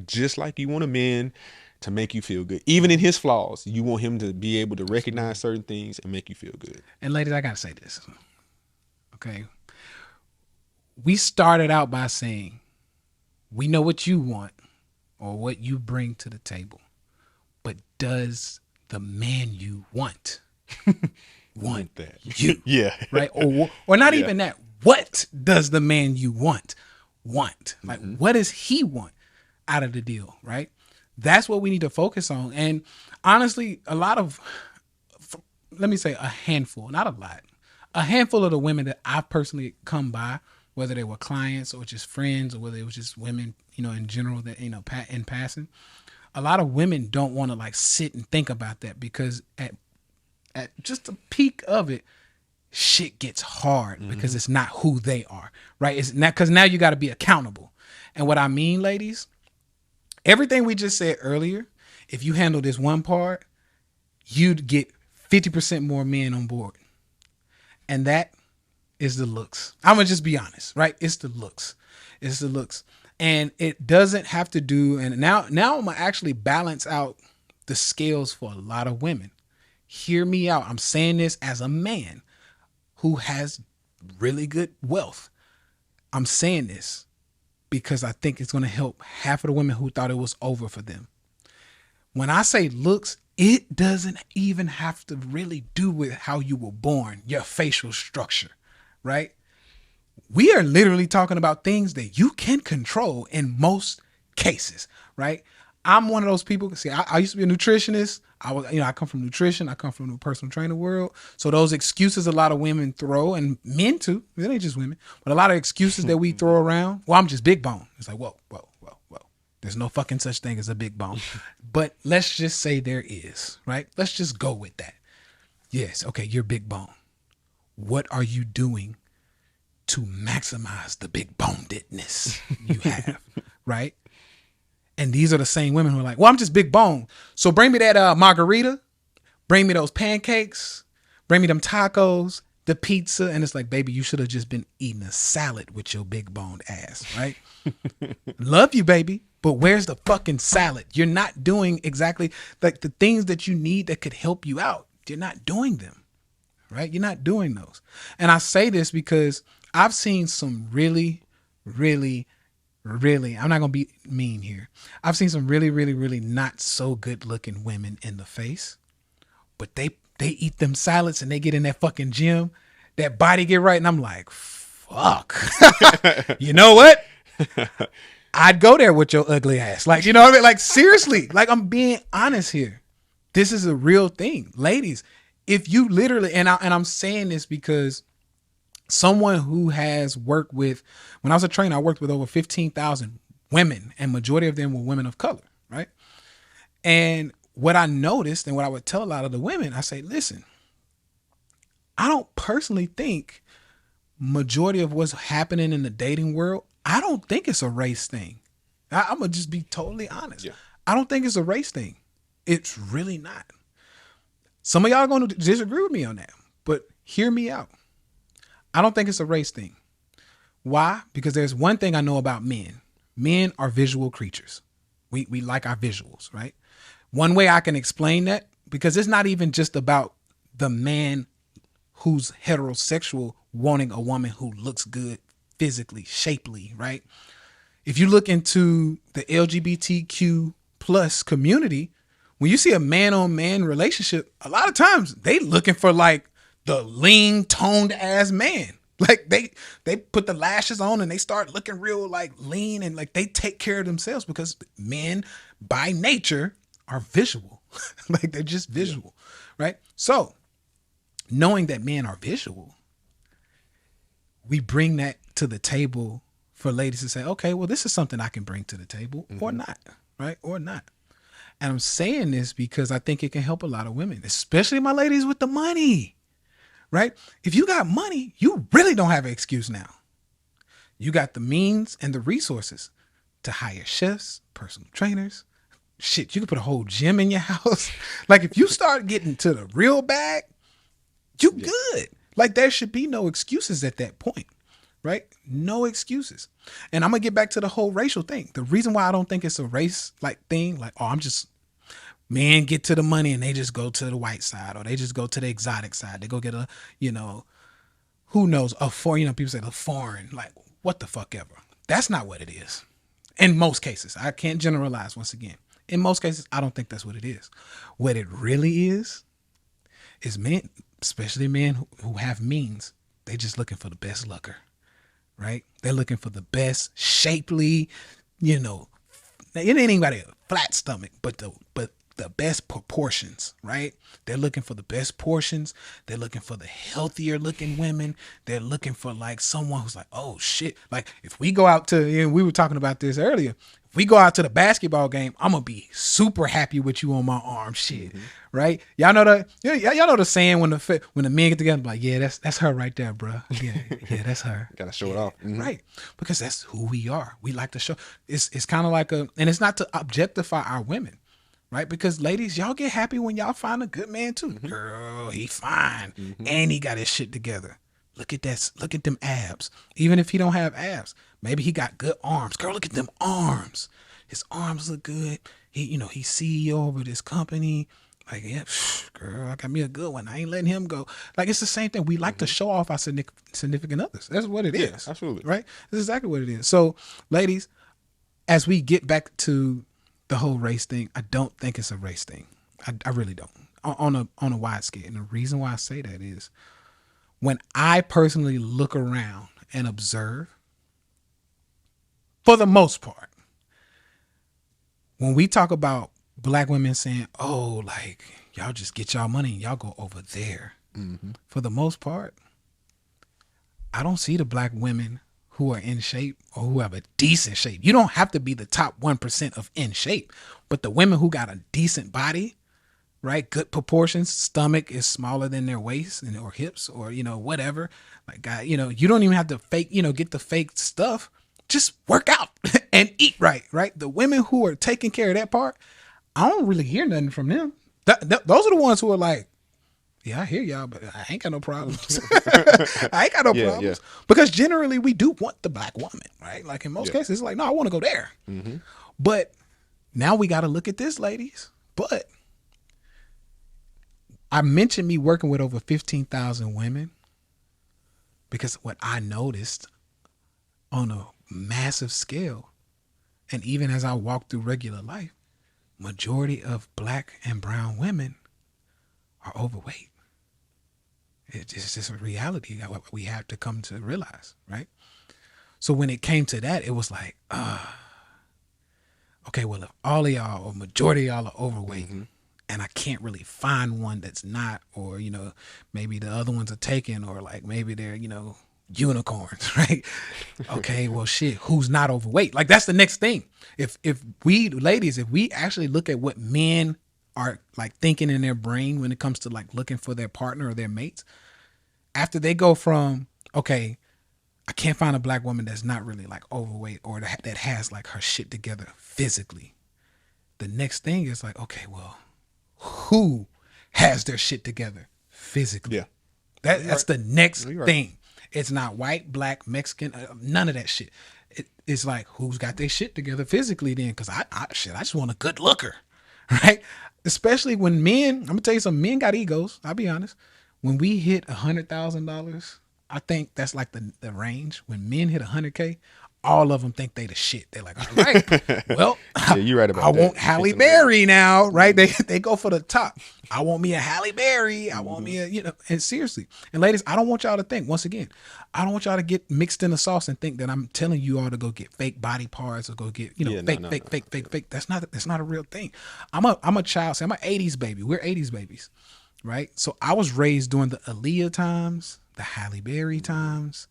you want a man to make you feel good, even in his flaws. You want him to be able to recognize certain things and make you feel good. And ladies, I gotta say this. Okay. We started out by saying we know what you want or what you bring to the table, but does the man you want want that you? Yeah. Right? Or not even that. What does the man you want? Like, what does he want out of the deal? Right? That's what we need to focus on. And honestly, let me say a handful, not a lot, a handful of the women that I've personally come by, whether they were clients or just friends or whether it was just women, in general that, in passing, a lot of women don't want to like sit and think about that, because at just the peak of it, shit gets hard because it's not who they are, right? It's not, because now you got to be accountable. And what I mean, ladies, everything we just said earlier, if you handle this one part, you'd get 50% more men on board. And that is the looks. I'm going to just be honest, right? It's the looks. It's the looks. And it doesn't have to do, and now I'm going to actually balance out the scales for a lot of women. Hear me out. I'm saying this as a man who has really good wealth. I'm saying this because I think it's going to help half of the women who thought it was over for them. When I say looks, it doesn't even have to really do with how you were born, your facial structure, right? We are literally talking about things that you can control in most cases, right? I'm one of those people. See, I used to be a nutritionist. I come from nutrition. I come from the personal trainer world. So those excuses a lot of women throw, and men too, it ain't just women, but a lot of excuses that we throw around. Well, I'm just big bone. It's like, whoa. There's no fucking such thing as a big bone. But let's just say there is, right? Let's just go with that. Yes, okay, you're big bone. What are you doing to maximize the big bonedness you have, right? And these are the same women who are like, well, I'm just big bone. So bring me that margarita, bring me those pancakes, bring me them tacos, the pizza. And it's like, baby, you should have just been eating a salad with your big boned ass, right? Love you, baby. But where's the fucking salad? You're not doing exactly like the things that you need that could help you out. You're not doing them, right? You're not doing those. And I say this because I've seen some really, I'm not going to be mean here. I've seen some really, really not so good looking women in the face, but they eat them salads and they get in that fucking gym, that body get right. And I'm like, fuck, you know what? I'd go there with your ugly ass. Like, you know what I mean? Like, seriously, like, I'm being honest here. This is a real thing. Ladies, if you literally, and I'm saying this because someone who has worked with, when I was a trainer, I worked with over 15,000 women, and majority of them were women of color, right? And what I noticed, and what I would tell a lot of the women, I say, listen, I don't personally think majority of what's happening in the dating world, I don't think it's a race thing. I'm going to just be totally honest. Yeah. I don't think it's a race thing. It's really not. Some of y'all are going to disagree with me on that, but hear me out. I don't think it's a race thing. Why? Because there's one thing I know about men. Men are visual creatures. We like our visuals, right? One way I can explain that, because it's not even just about the man who's heterosexual wanting a woman who looks good physically, shapely, right? If you look into the LGBTQ plus community, when you see a man-on-man relationship, a lot of times they looking for like the lean, toned ass man. Like they put the lashes on and they start looking real like lean, and like they take care of themselves, because men by nature are visual. Like they're just visual, right? So knowing that men are visual, we bring that to the table for ladies to say, okay, well, this is something I can bring to the table, or not, right? Or not. And I'm saying this because I think it can help a lot of women, especially my ladies with the money, right? If you got money, you really don't have an excuse now. You got the means and the resources to hire chefs, personal trainers. Shit, you can put a whole gym in your house. Like, if you start getting to the real bag, you good. Like, there should be no excuses at that point, right? No excuses. And I'm gonna get back to the whole racial thing. The reason why I don't think it's a race like thing, like, oh, I'm just, men get to the money and they just go to the white side, or they just go to the exotic side. They go get a, you know, who knows, a foreign, you know, people say the foreign, like, what the fuck ever. That's not what it is. In most cases, I can't generalize once again. In most cases, I don't think that's what it is. What it really is men, especially men who have means, they just looking for the best looker, right? They're looking for the best shapely, you know, it ain't anybody a flat stomach, but the best proportions, right? They're looking for the best portions. They're looking for the healthier looking women. They're looking for like someone who's like, oh shit. Like, if we go out to, and we were talking about this earlier, if we go out to the basketball game, I'm gonna be super happy with you on my arm, shit, right? Y'all know y'all know the saying when the men get together, like, yeah, that's her right there, bro. Yeah, that's her. Gotta show it off, right? Because that's who we are. We like to show. It's kind of like and it's not to objectify our women. Right? Because ladies, y'all get happy when y'all find a good man too. Girl, he fine. And he got his shit together. Look at that. Look at them abs. Even if he don't have abs, maybe he got good arms. Girl, look at them arms. His arms look good. He's CEO over this company. Like, yeah, girl, I got me a good one. I ain't letting him go. Like, it's the same thing. We like to show off our significant others. That's what it is. Absolutely. Right? That's exactly what it is. So, ladies, as we get back to the whole race thing, I don't think it's a race thing. I really don't. On a wide scale. And the reason why I say that is when I personally look around and observe, for the most part, when we talk about black women saying, oh, like, y'all just get y'all money and y'all go over there. For the most part, I don't see the black women who are in shape or who have a decent shape. You don't have to be the top 1% of in shape, but the women who got a decent body, right? Good proportions, stomach is smaller than their waist or hips or, whatever. Like, you don't even have to fake, get the fake stuff. Just work out and eat right? The women who are taking care of that part, I don't really hear nothing from them. Those are the ones who are like, yeah, I hear y'all, but I ain't got no problems. I ain't got no problems. Yeah. Because generally we do want the black woman, right? Like, in most cases, it's like, no, I want to go there. But now we got to look at this, ladies. But I mentioned me working with over 15,000 women because what I noticed on a massive scale, and even as I walk through regular life, majority of black and brown women are overweight. It's just a reality that we have to come to realize, right? So when it came to that, it was like, okay, well, if all of y'all or majority of y'all are overweight, and I can't really find one that's not, or, maybe the other ones are taken, or like maybe they're, unicorns, right? Okay, well, shit, who's not overweight? Like, that's the next thing. If we ladies, if we actually look at what men are like thinking in their brain when it comes to like looking for their partner or their mates, after they go from, okay, I can't find a black woman that's not really like overweight or that has like her shit together physically. The next thing is like, okay, well, who has their shit together physically? Yeah. That's the next thing. It's not white, black, Mexican, none of that shit. It's like, who's got their shit together physically then? Because I just want a good looker, right? Especially when men, I'm gonna tell you something, men got egos. I'll be honest. When we hit $100,000, I think that's like the range. When men hit 100K, all of them think they the shit. They're like, all right, well, yeah, you're right about that. I want Halle Berry now, right? They go for the top. I want me a Halle Berry. I want me a, and seriously. And ladies, I don't want y'all to think, once again, I don't want y'all to get mixed in the sauce and think that I'm telling you all to go get fake body parts or go get, fake. That's not a real thing. I'm a child. I'm an 80s baby. We're 80s babies, right? So I was raised during the Aaliyah times, the Halle Berry times,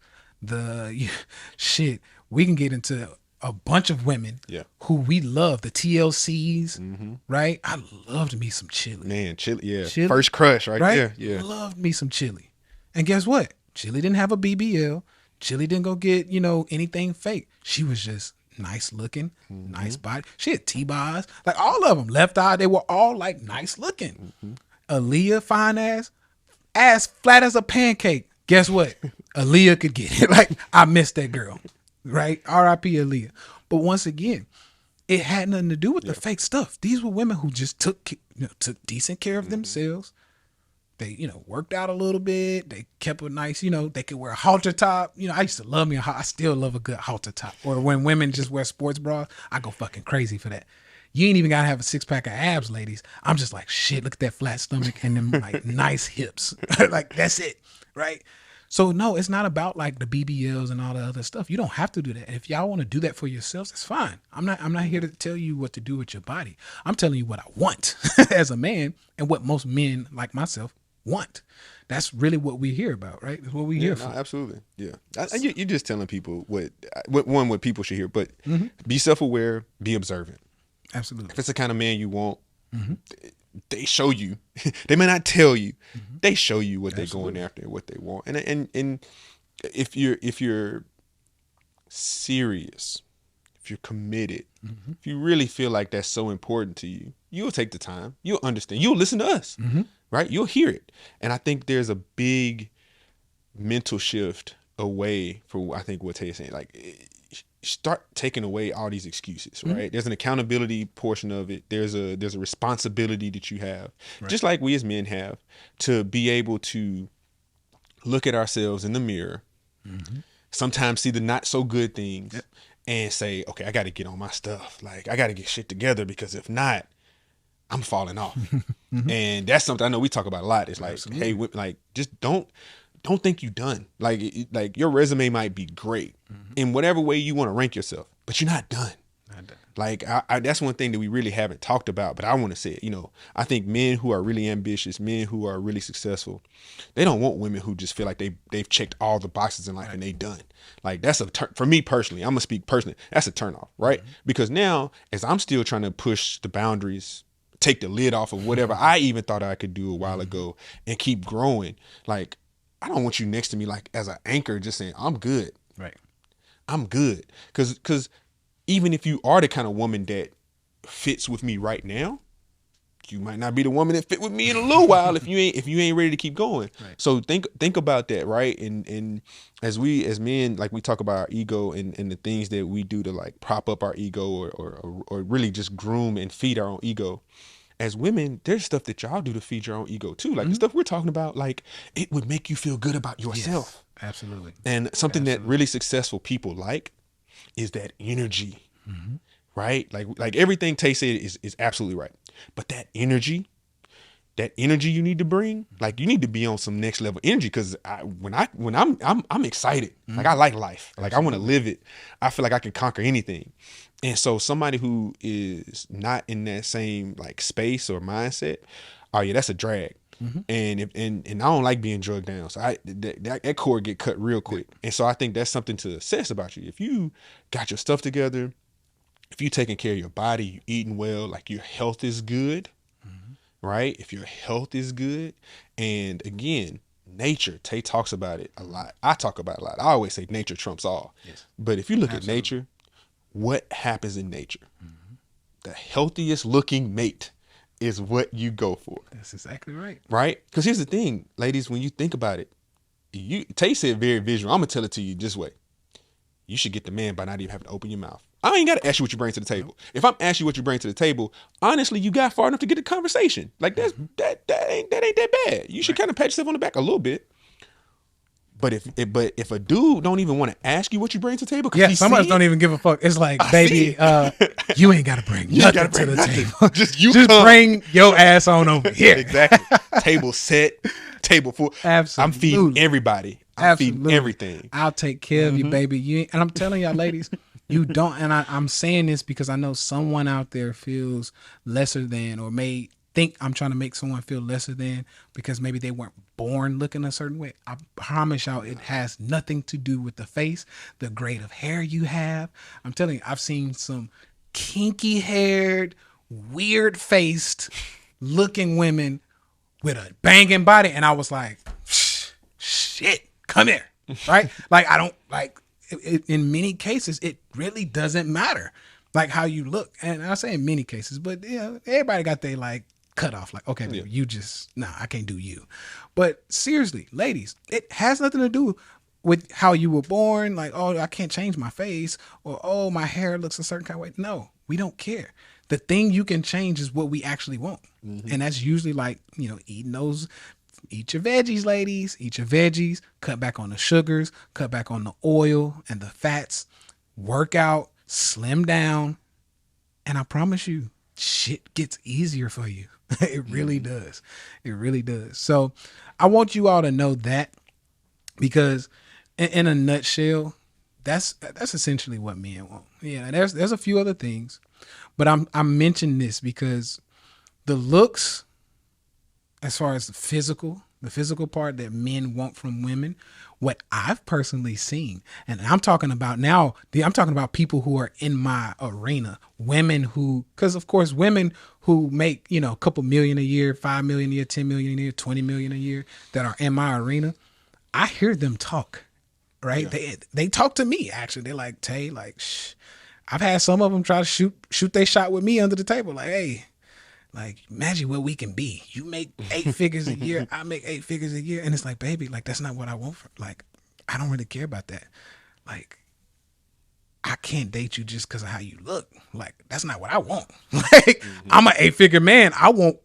shit. We can get into a bunch of women who we love, the TLCs, right? I loved me some Chili. Man, Chili, yeah. Chili, first crush right there. Yeah. Loved me some Chili. And guess what? Chili didn't have a BBL. Chili didn't go get, anything fake. She was just nice looking, nice body. She had T-bars, like all of them. Left Eye, they were all like nice looking. Aaliyah, fine ass flat as a pancake. Guess what? Aaliyah could get it. Like, I miss that girl, right? R.I.P. Aaliyah. But once again, it had nothing to do with the fake stuff. These were women who just took decent care of themselves. They, worked out a little bit. They kept a nice, they could wear a halter top. I used to love I still love a good halter top. Or when women just wear sports bras, I go fucking crazy for that. You ain't even got to have a 6-pack of abs, ladies. I'm just like, shit, look at that flat stomach and them like nice hips. Like, that's it, right? So no, it's not about like the BBLs and all the other stuff. You don't have to do that. And if y'all want to do that for yourselves, it's fine. I'm not here to tell you what to do with your body. I'm telling you what I want as a man and what most men like myself want. That's really what we hear about, right? That's what we hear for. Absolutely. Yeah. You're just telling people what people should hear, but be self-aware, be observant. Absolutely. If it's the kind of man you want, they show you. They may not tell you. They show you what they're going after and what they want. And if you're serious, if you're committed, if you really feel like that's so important to you, you'll take the time. You'll understand. You'll listen to us, right? You'll hear it. And I think there's a big mental shift away from, I think, what Tay is saying. Like, start taking away all these excuses, right? There's an accountability portion of it. There's a responsibility that you have, just like we as men have, to be able to look at ourselves in the mirror, sometimes see the not so good things, and say, okay, I got to get on my stuff. Like, I got to get shit together, because if not, I'm falling off. And that's something I know we talk about a lot. It's like, hey, like, just don't think you done. Like your resume might be great in whatever way you want to rank yourself, but you're not done. Like, I that's one thing that we really haven't talked about, but I want to say it. I think men who are really ambitious, men who are really successful, they don't want women who just feel like they've checked all the boxes in life and they done. Like, that's for me personally, I'm gonna speak personally, that's a turnoff, right? Because now, as I'm still trying to push the boundaries, take the lid off of whatever I even thought I could do a while ago and keep growing, like, I don't want you next to me like as an anchor just saying, I'm good. Right. I'm good. Because even if you are the kind of woman that fits with me right now, you might not be the woman that fit with me in a little while if you ain't ready to keep going. Right. So think about that, right? And as men, like, we talk about our ego and the things that we do to like prop up our ego or really just groom and feed our own ego. As women, there's stuff that y'all do to feed your own ego too. Like the stuff we're talking about, like, it would make you feel good about yourself. Yes, absolutely. And something that really successful people like is that energy, right? Like everything Tay said is absolutely right. But that energy you need to bring, like, you need to be on some next level energy. Because when I'm excited, like, I like life, like, I want to live it. I feel like I can conquer anything. And so somebody who is not in that same like space or mindset, oh yeah, that's a drag. And I don't like being drugged down. So that cord get cut real quick. And so I think that's something to assess about you. If you got your stuff together, if you taking care of your body, you eating well, like your health is good, right? If your health is good, and again, nature, Tay talks about it a lot. I talk about it a lot. I always say nature trumps all. Yes. But if you look at nature, what happens in nature? The healthiest looking mate is what you go for. That's exactly right. Right? Because here's the thing, ladies, when you think about it, Tay said very visual. I'm going to tell it to you this way. You should get the man by not even having to open your mouth. I ain't got to ask you what you bring to the table. If I'm asking you what you bring to the table, honestly, you got far enough to get the conversation. Like, that ain't that bad. You should kind of pat yourself on the back a little bit. But if a dude don't even want to ask you what you bring to the table, some of us don't even give a fuck. It's like, baby, you ain't got to bring nothing to the table. Just bring your ass on over here. Exactly. Table set, table full. Absolutely. I'm feeding everybody. I'm feeding everything. I'll take care of you, baby. And I'm telling y'all, ladies, you don't. And I'm saying this because I know someone out there feels lesser than, or may think I'm trying to make someone feel lesser than because maybe they weren't born looking a certain way. I promise y'all, it has nothing to do with the face, the grade of hair you have. I'm telling you, I've seen some kinky haired, weird faced looking women with a banging body. And I was like, shit, come here. right? Like I don't like. In many cases, it really doesn't matter, like how you look. And I say in many cases, but everybody got their like cut off. Like, okay, baby, you just I can't do you. But seriously, ladies, it has nothing to do with how you were born. Like, oh, I can't change my face, or oh, my hair looks a certain kind of way. No, we don't care. The thing you can change is what we actually want, and that's usually like eating those. Eat your veggies, ladies. Eat your veggies. Cut back on the sugars. Cut back on the oil and the fats. Work out. Slim down. And I promise you, shit gets easier for you. It really does. It really does. So I want you all to know that, because in a nutshell, that's essentially what men want. Yeah, there's a few other things, but I mentioned this because the looks, as far as the physical part that men want from women, what I've personally seen, and I'm talking about now, I'm talking about people who are in my arena, women who, because of course women who make, a couple million a year, 5 million a year, 10 million a year, 20 million a year that are in my arena, I hear them talk, right? Yeah. They talk to me, actually. They're like, Tay, like, shh. I've had some of them try to shoot their shot with me under the table. Like, hey, like, imagine what we can be. You make 8 figures a year. I make 8 figures a year. And it's like, baby, like, that's not what I want. Like, I don't really care about that. Like, I can't date you just because of how you look. Like, that's not what I want. Like, I'm an 8-figure man. I want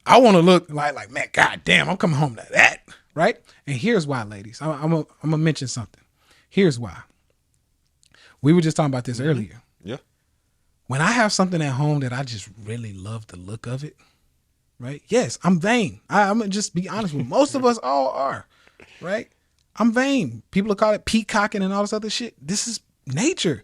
to look like, man, goddamn, I'm coming home to that. Right? And here's why, ladies. I'm going to mention something. Here's why. We were just talking about this earlier. Yeah. When I have something at home that I just really love the look of it, right? Yes, I'm vain. I'm going to just be honest with you. Most of us all are, right? I'm vain. People will call it peacocking and all this other shit. This is nature.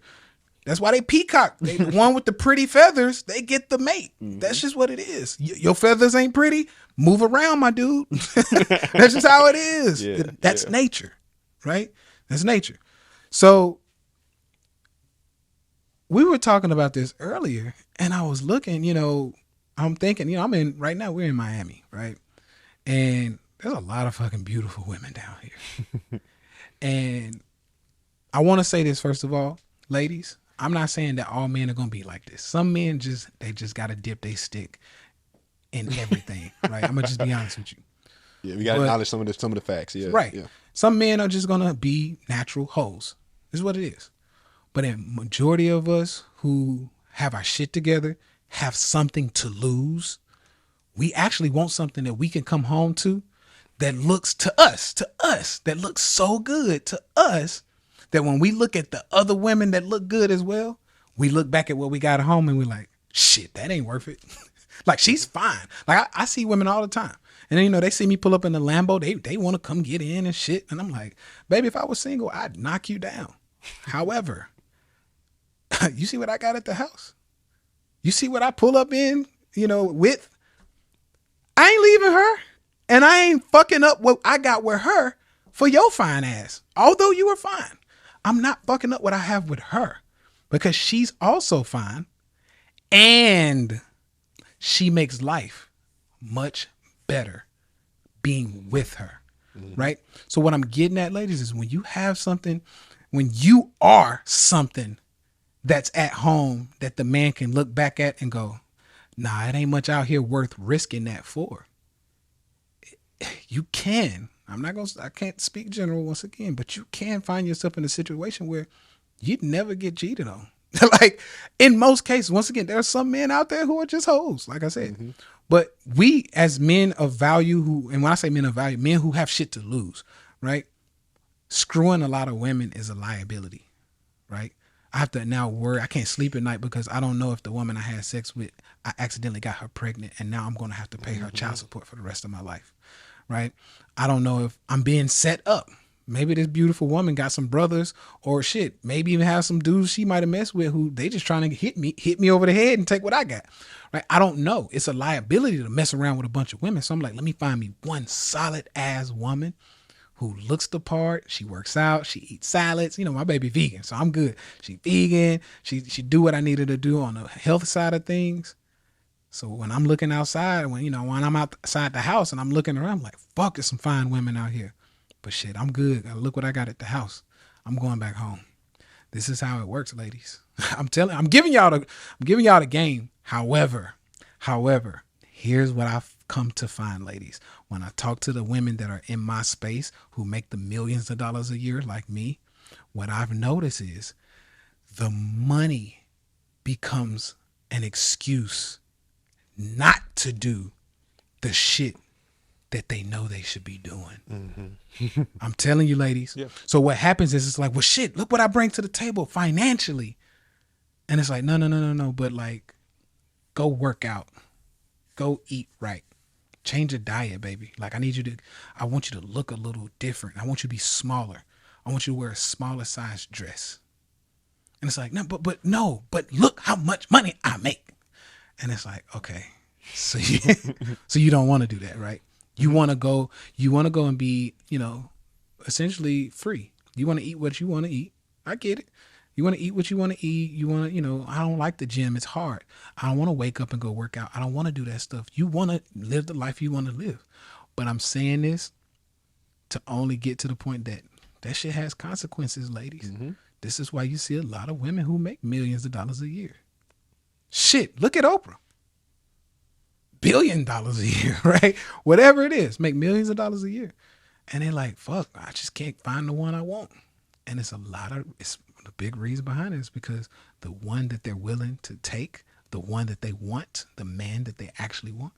That's why they peacock. They the one with the pretty feathers, they get the mate. That's just what it is. Your feathers ain't pretty, move around, my dude. That's just how it is. Yeah, that's nature, right? That's nature. So we were talking about this earlier, and I was looking, I'm thinking, right now we're in Miami, right? And there's a lot of fucking beautiful women down here. And I want to say this, first of all, ladies, I'm not saying that all men are going to be like this. Some men they just got to dip their stick in everything, right? I'm going to just be honest with you. Yeah, we got to acknowledge some of the facts. Yeah. Right. Yeah. Some men are just going to be natural hoes. This is what it is. But a majority of us who have our shit together, have something to lose, we actually want something that we can come home to that looks to us, that looks so good to us that when we look at the other women that look good as well, we look back at what we got at home and we're like, shit, that ain't worth it. Like, she's fine. Like, I see women all the time. And then, they see me pull up in the Lambo, they want to come get in and shit. And I'm like, baby, if I was single, I'd knock you down. However, you see what I got at the house? You see what I pull up in, with? I ain't leaving her. And I ain't fucking up what I got with her for your fine ass. Although you were fine, I'm not fucking up what I have with her because she's also fine. And she makes life much better being with her. Right? So what I'm getting at, ladies, is when you have something, when you are something that's at home that the man can look back at and go, nah, it ain't much out here worth risking that for. You can. I can't speak general once again, but you can find yourself in a situation where you'd never get cheated on. Like, in most cases, once again, there are some men out there who are just hoes, like I said. But we as men of value and when I say men of value, men who have shit to lose, right? Screwing a lot of women is a liability, right? I have to now worry. I can't sleep at night because I don't know if the woman I had sex with, I accidentally got her pregnant and now I'm going to have to pay her child support for the rest of my life, right? I don't know if I'm being set up. Maybe this beautiful woman got some brothers or shit. Maybe even have some dudes she might have messed with who they just trying to hit me over the head and take what I got, right? I don't know. It's a liability to mess around with a bunch of women. So I'm like, let me find me one solid ass woman who looks the part. She works out. She eats salads. My baby vegan, so I'm good. She vegan. She do what I needed to do on the health side of things. So when I'm looking outside, when I'm outside the house and I'm looking around, I'm like, fuck, there's some fine women out here. But shit, I'm good. Look what I got at the house. I'm going back home. This is how it works, ladies. I'm giving y'all the game. However, here's what I've come to find, ladies. When I talk to the women that are in my space who make the millions of dollars a year like me, what I've noticed is the money becomes an excuse not to do the shit that they know they should be doing. Mm-hmm. I'm telling you, ladies. Yeah. So what happens is it's like, well, shit, look what I bring to the table financially. And it's like, no. But like, go work out. Go eat right. Change your diet, baby. Like, I want you to look a little different. I want you to be smaller. I want you to wear a smaller size dress. And it's like, no, but look how much money I make. And it's like, okay, so you don't want to do that, right? You want to go and be, essentially free. You want to eat what you want to eat. I get it. You want to eat what you want to eat. You want to, I don't like the gym. It's hard. I don't want to wake up and go work out. I don't want to do that stuff. You want to live the life you want to live. But I'm saying this to only get to the point that shit has consequences, ladies. Mm-hmm. This is why you see a lot of women who make millions of dollars a year. Shit, look at Oprah. $1 billion a year, right? Whatever it is, make millions of dollars a year. And they're like, fuck, I just can't find the one I want. And it's the big reason behind it is because the one that they're willing to take, the one that they want, the man that they actually want,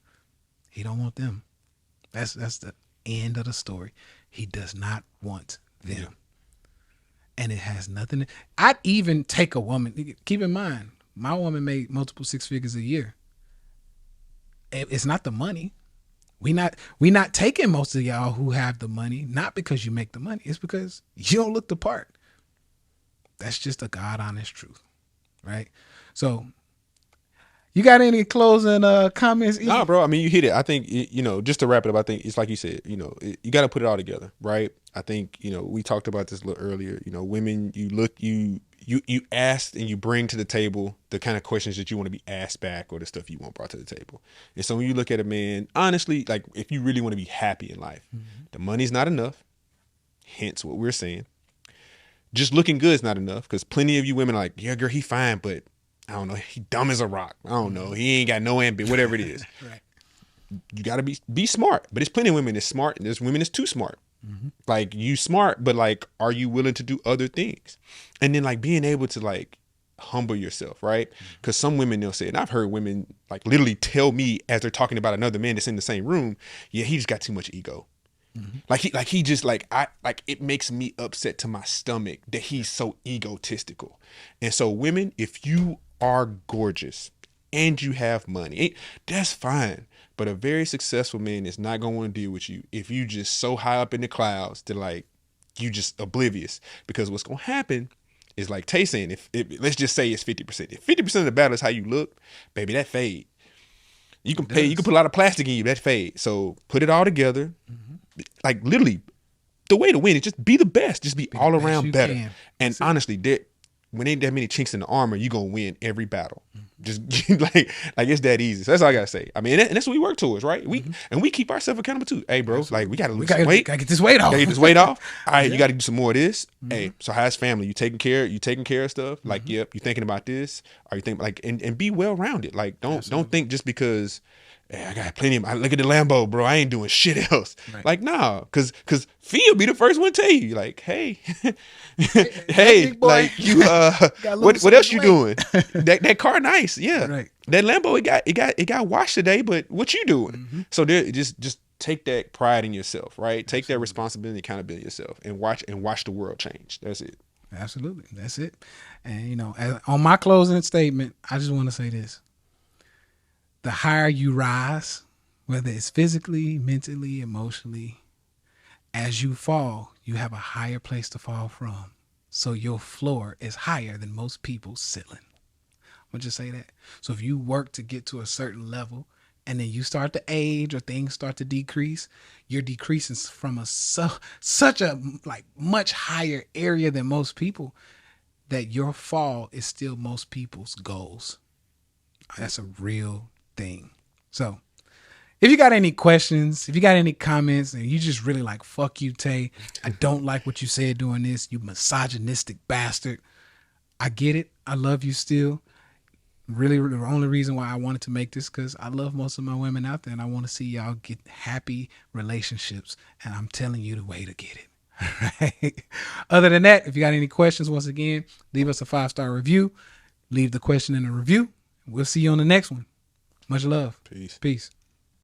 he don't want them. That's the end of the story. He does not want them. Yeah. And it has nothing. I'd even take a woman. Keep in mind, my woman made multiple six figures a year. It's not the money. We not taking most of y'all who have the money, not because you make the money. It's because you don't look the part. That's just a God honest truth, right? So, you got any closing comments? Nah, bro. I mean, you hit it. I think just to wrap it up. I think it's like you said. You got to put it all together, right? I think we talked about this a little earlier. Women, you asked and you bring to the table the kind of questions that you want to be asked back or the stuff you want brought to the table. And so when you look at a man, honestly, like if you really want to be happy in life, mm-hmm. the money's not enough. Hence what we're saying. Just looking good is not enough because plenty of you women are like, yeah, girl, he fine, but I don't know, he dumb as a rock. I don't know, he ain't got no ambition, whatever it is. Right. You got to be smart. But there's plenty of women that's smart and there's women that's too smart. Mm-hmm. Like you smart, but like, are you willing to do other things? And then like being able to like humble yourself, right? Because some women, they'll say, and I've heard women like literally tell me as they're talking about another man that's in the same room, yeah, he just got too much ego. Mm-hmm. He just it makes me upset to my stomach that he's so egotistical. And so women, if you are gorgeous and you have money, that's fine. But a very successful man is not going to want to deal with you if you just so high up in the clouds that like you just oblivious. Because what's going to happen is like Tay saying, if let's just say it's 50%. If 50% of the battle is how you look, baby, that fade. You can put a lot of plastic in you, that fade. So put it all together. Mm-hmm. Like literally, the way to win is just be the best. Just be all around better. Can. And honestly, when ain't that many chinks in the armor, you gonna win every battle. Mm-hmm. Just like it's that easy. So that's all I gotta say. I mean, and that's what we work towards, right? We keep ourselves accountable too. Hey, bro, like we gotta lose some weight. Gotta get this weight off. Gotta get this weight off. All right, you gotta do some more of this. Mm-hmm. Hey, so how's family? You taking care of stuff? Like, mm-hmm. Yep. You thinking about this? Are you thinking like and be well rounded? Like, don't think just because. Hey, I got plenty I look at the Lambo, bro. I ain't doing shit else. Right. Like, nah, cause Fee will be the first one to tell you, like, hey, like you what else you doing? that car nice, yeah. Right. That Lambo it got washed today, but what you doing? Mm-hmm. So there just take that pride in yourself, right? Take that responsibility and accountability yourself and watch the world change. That's it. Absolutely. That's it. And on my closing statement, I just want to say this. The higher you rise, whether it's physically, mentally, emotionally, as you fall, you have a higher place to fall from. So your floor is higher than most people's ceiling. I'm going to just say that. So if you work to get to a certain level and then you start to age or things start to decrease, you're decreasing from such a much higher area than most people that your fall is still most people's goals. That's a real thing. So If you got any questions, if you got any comments, and you just really like, fuck you, Tay, I don't like what you said doing this, you misogynistic bastard. I get it. I love you still. Really, the only reason why I wanted to make this because I love most of my women out there and I want to see y'all get happy relationships. And I'm telling you the way to get it. Right? Other than that, if you got any questions, once again, leave us a 5-star review. Leave the question in the review. We'll see you on the next one. Much love. Peace. Peace.